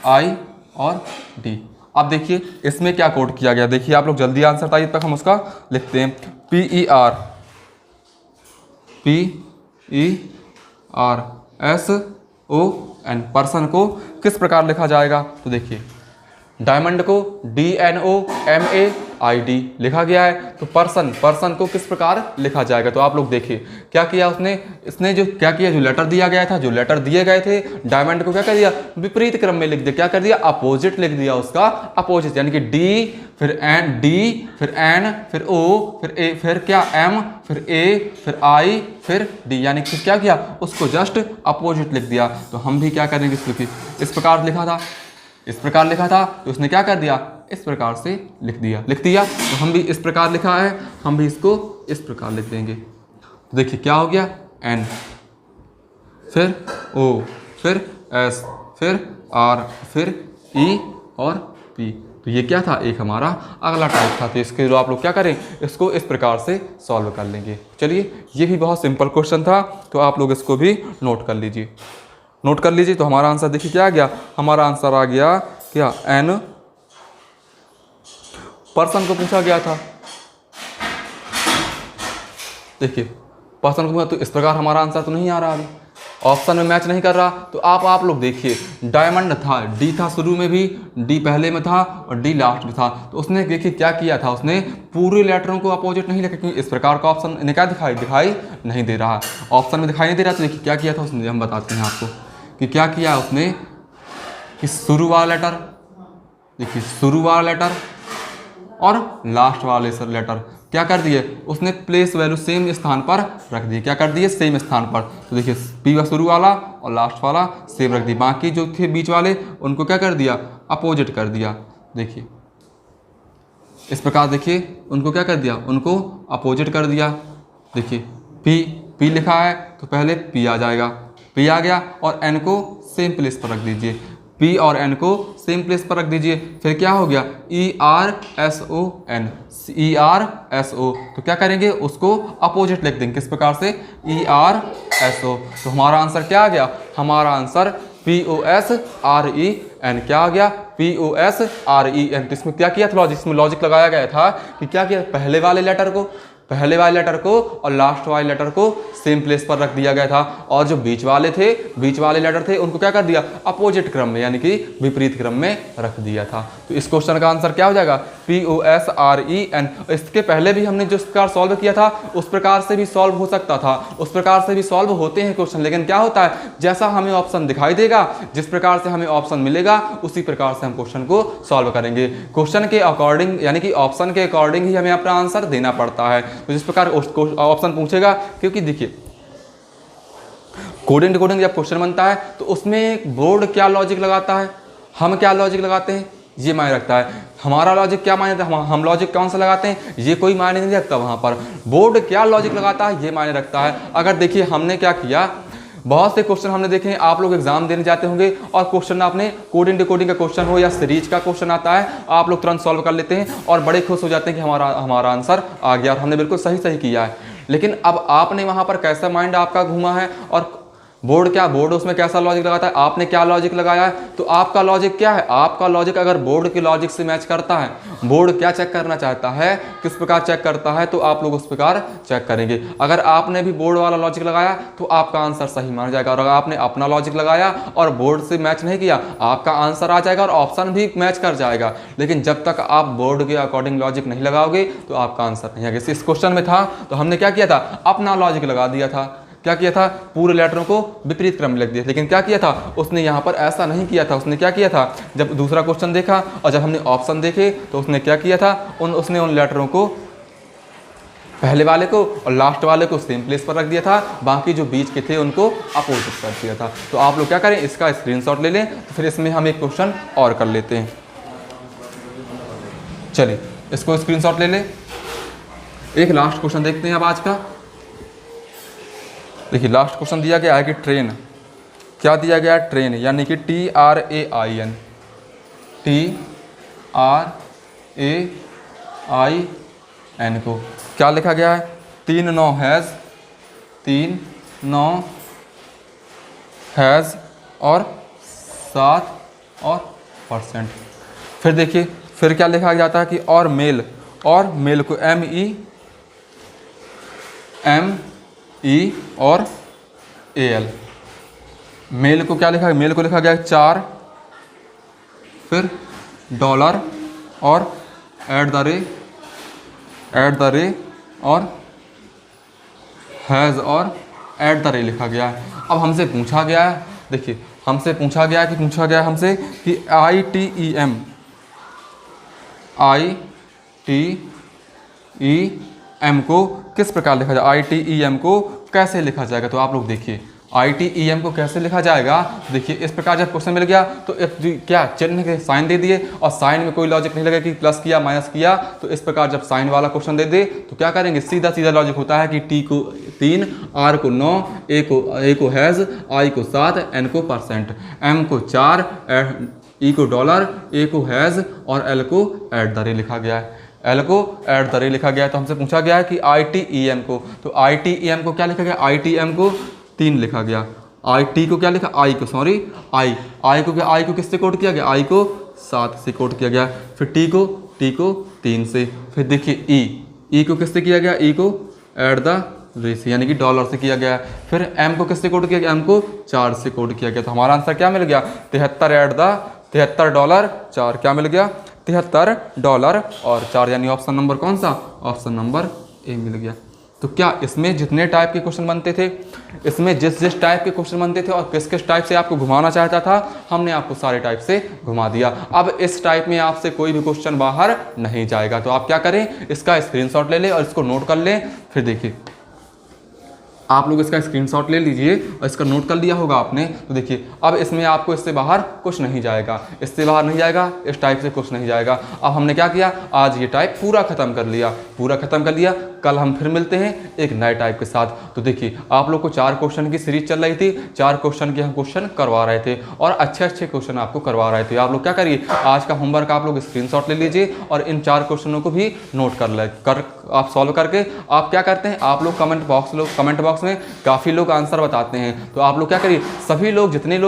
[SPEAKER 1] आई और डी। अब देखिए इसमें क्या कोड किया गया, देखिए आप लोग जल्दी आंसर बताइए, तक हम उसका लिखते हैं। P E R S O N, person को किस प्रकार लिखा जाएगा, तो देखिए डायमंड को DNOMAID लिखा गया है, तो पर्सन को किस प्रकार लिखा जाएगा। तो आप लोग देखिए क्या किया इसने जो क्या किया, जो लेटर दिया गया था, जो लेटर दिए गए थे डायमंड को क्या कर दिया, विपरीत क्रम में लिख दिया। क्या कर दिया, अपोजिट लिख दिया, उसका अपोजिट, यानी कि डी फिर एन, डी फिर एन, फिर ओ, फिर ए, फिर क्या एम, फिर ए, फिर आई, फिर डी, यानी कि क्या किया, उसको जस्ट अपोजिट लिख दिया। तो हम भी क्या करेंगे, इस प्रकार लिखा था तो उसने क्या कर दिया, इस प्रकार से लिख दिया। तो हम भी इस प्रकार लिखा है, हम भी इसको इस प्रकार लिख देंगे। तो देखिए क्या हो गया, एन, फिर ओ, फिर एस, फिर आर, फिर ई और पी। तो ये क्या था, एक हमारा अगला टाइप था। तो इसके लिए आप लोग क्या करें, इसको इस प्रकार से सॉल्व कर लेंगे। चलिए ये भी बहुत सिंपल क्वेश्चन था, तो आप लोग इसको भी नोट कर लीजिए। तो हमारा आंसर देखिए क्या आ गया, हमारा आंसर आ गया क्या, एन। पर्सन को पूछा गया था, देखिए पर्सन को पूछा, तो इस प्रकार हमारा आंसर तो नहीं आ रहा, अभी ऑप्शन में मैच नहीं कर रहा। तो आप लोग देखिए डायमंड था, डी था शुरू में भी, डी पहले में था और डी लास्ट में था। तो उसने देखिए क्या किया था, उसने पूरे लेटरों को अपोजिट नहीं लिखा, क्योंकि इस प्रकार का ऑप्शन ने क्या दिखाई नहीं दे रहा, ऑप्शन में दिखाई नहीं दे रहा। तो देखिए क्या किया था उसने, हम बताते हैं आपको कि क्या किया उसने, कि शुरू वाला लेटर, देखिए शुरू वाला लेटर और लास्ट वाले लेटर क्या कर दिए, उसने प्लेस वैल्यू सेम स्थान पर रख दिए। क्या कर दिए, सेम स्थान पर। तो देखिए पी शुरू वाला और लास्ट वाला सेम रख दिए, बाकी जो थे बीच वाले उनको क्या कर दिया, अपोजिट कर दिया। देखिए इस प्रकार, देखिए उनको क्या कर दिया, उनको अपोजिट कर दिया। देखिए पी लिखा है तो पहले पी आ जाएगा, पी आ गया, और एन को सेम प्लेस पर रख दीजिए, पी और एन को सेम प्लेस पर रख दीजिए। फिर क्या हो गया, ERSON, ERSO। तो क्या करेंगे, उसको अपोजिट लिख देंगे, किस प्रकार से, ERSO। तो हमारा आंसर क्या आ गया, हमारा आंसर POSREN, क्या आ गया, POSREN। तो इसमें क्या किया था, इसमें लॉजिक लगाया गया था कि क्या किया, पहले वाले लेटर को और लास्ट वाले लेटर को सेम प्लेस पर रख दिया गया था, और जो बीच वाले लेटर थे उनको क्या कर दिया, अपोजिट क्रम में यानी कि विपरीत क्रम में रख दिया था। तो इस क्वेश्चन का आंसर क्या हो जाएगा, POSREN। इसके पहले भी हमने जो प्रकार सॉल्व किया था उस प्रकार से भी सॉल्व हो सकता था, उस प्रकार से भी सॉल्व होते हैं क्वेश्चन, लेकिन क्या होता है, जैसा हमें ऑप्शन दिखाई देगा, जिस प्रकार से हमें ऑप्शन मिलेगा उसी प्रकार से हम क्वेश्चन को सॉल्व करेंगे। क्वेश्चन के अकॉर्डिंग यानी कि ऑप्शन के अकॉर्डिंग ही हमें अपना आंसर देना पड़ता है। तो जिस प्रकार ऑप्शन पूछेगा, क्योंकि देखिए कोडिंग डिकोडिंग जब क्वेश्चन बनता है तो उसमें बोर्ड क्या लॉजिक लगाता है, हम क्या लॉजिक लगाते हैं, ये मायने रखता है। हमारा लॉजिक क्या मायने रखता है, हम लॉजिक कौन सा लगाते हैं, ये कोई मायने नहीं रखता। वहाँ पर बोर्ड क्या लॉजिक लगाता है ये मायने रखता है। अगर देखिए हमने क्या किया, बहुत से क्वेश्चन हमने देखे हैं, आप लोग एग्जाम देने जाते होंगे और क्वेश्चन आपने कोडिंग डिकोडिंग का क्वेश्चन हो या सीरीज का क्वेश्चन आता है, आप लोग तुरंत सॉल्व कर लेते हैं और बड़े खुश हो जाते हैं कि हमारा आंसर आ गया और हमने बिल्कुल सही किया है। लेकिन अब आपने वहाँ पर कैसा माइंड आपका घूमा है और बोर्ड उसमें कैसा लॉजिक लगाता है, आपने क्या लॉजिक लगाया है, तो आपका लॉजिक क्या है, आपका लॉजिक अगर बोर्ड के लॉजिक से मैच करता है, बोर्ड क्या चेक करना चाहता है, किस प्रकार चेक करता है, तो आप लोग उस प्रकार चेक करेंगे। अगर आपने भी बोर्ड वाला लॉजिक लगाया तो आपका आंसर सही माना जाएगा, और अगर आपने अपना लॉजिक लगाया और बोर्ड से मैच नहीं किया, आपका आंसर आ जाएगा और ऑप्शन भी मैच कर जाएगा। लेकिन जब तक आप बोर्ड के अकॉर्डिंग लॉजिक नहीं लगाओगे तो आपका आंसर नहीं आएगा। इस क्वेश्चन में था तो हमने क्या किया था, अपना लॉजिक लगा दिया था। क्या किया था, पूरे लेटरों को विपरीत क्रम में लिख दिया। लेकिन क्या किया था, उसने यहाँ पर ऐसा नहीं किया था। उसने क्या किया था, जब दूसरा क्वेश्चन देखा और जब हमने ऑप्शन देखे तो उसने क्या किया था, उसने उन लेटरों को, पहले वाले को और लास्ट वाले को सेम प्लेस पर रख दिया था, बाकी जो बीच के थे उनको अपोजिट कर दिया था। तो आप लोग क्या करें, इसका स्क्रीनशॉट ले लें, तो फिर इसमें हम एक क्वेश्चन और कर लेते हैं। चलिए इसको स्क्रीनशॉट ले लें। एक लास्ट क्वेश्चन देखते हैं अब आज का। देखिए लास्ट क्वेश्चन दिया गया है कि ट्रेन, क्या दिया गया है, ट्रेन यानी कि TRAIN, TRAIN को क्या लिखा गया है, 3 9 हैज़ और 7 और %। फिर देखिए फिर क्या लिखा जाता है कि और मेल को MEE और AL, मेल को क्या लिखा है, मेल को लिखा गया 4, फिर डॉलर और एट द रे और हैज़ और एट द रे लिखा गया है। अब हमसे पूछा गया है, देखिए हमसे पूछा गया है हमसे कि ITEM को किस प्रकार लिखा जाए, ITEM को कैसे लिखा जाएगा। तो आप लोग देखिए ITEM को कैसे लिखा जाएगा। देखिए इस प्रकार जब क्वेश्चन मिल गया तो क्या चिन्ह के साइन दे दिए और साइन में कोई लॉजिक नहीं लगा कि प्लस किया माइनस किया। तो इस प्रकार जब साइन वाला क्वेश्चन दे दे तो क्या करेंगे, सीधा लॉजिक होता है कि T को 3, R को 9, A को हैज़, I को 7, N को %, M को 4, E को डॉलर, A को हैज़ और L को एट द रे लिखा गया है। L को एट द रे लिखा गया है। तो हमसे पूछा गया है कि ITEM को, तो ITEM को क्या लिखा गया, ITEM को 3 लिखा गया, IT को क्या लिखा, I को किससे कोड किया गया, I को 7 से कोड किया गया। फिर T को 3 से। फिर देखिए E को किससे किया गया, E को एट द रे से यानी कि डॉलर से किया गया। फिर M को किससे कोड किया गया, M को 4 से कोड किया गया। तो हमारा आंसर क्या मिल गया, 73 डॉलर 4, क्या मिल गया, 73 डॉलर और 4, यानी ऑप्शन नंबर कौन सा, ऑप्शन नंबर A मिल गया। तो क्या इसमें जितने टाइप के क्वेश्चन बनते थे, इसमें जिस टाइप के क्वेश्चन बनते थे और किस टाइप से आपको घुमाना चाहता था, हमने आपको सारे टाइप से घुमा दिया। अब इस टाइप में आपसे कोई भी क्वेश्चन बाहर नहीं जाएगा। तो आप क्या करें, इसका स्क्रीनशॉट ले लें और इसको नोट कर लें। फिर देखिए आप लोग इसका स्क्रीनशॉट ले लीजिए और इसका नोट कर लिया होगा आपने। तो देखिए अब इसमें आपको इससे बाहर कुछ नहीं जाएगा, इससे बाहर नहीं जाएगा, इस टाइप से कुछ नहीं जाएगा। अब हमने क्या किया, आज ये टाइप पूरा ख़त्म कर लिया। कल हम फिर मिलते हैं एक नए टाइप के साथ। तो देखिए आप लोग को 4 क्वेश्चन की सीरीज चल रही थी, 4 क्वेश्चन के हम क्वेश्चन करवा रहे थे और अच्छे क्वेश्चन आपको करवा रहे थे। आप लोग क्या करिए, आज का होमवर्क आप लोग स्क्रीनशॉट ले लीजिए और इन 4 क्वेश्चनों को भी नोट कर आप सॉल्व करके आप क्या करते हैं, आप लोग कमेंट बॉक्स में काफ़ी लोग आंसर बताते हैं। तो आप लोग क्या करिए, सभी लोग जितने लोग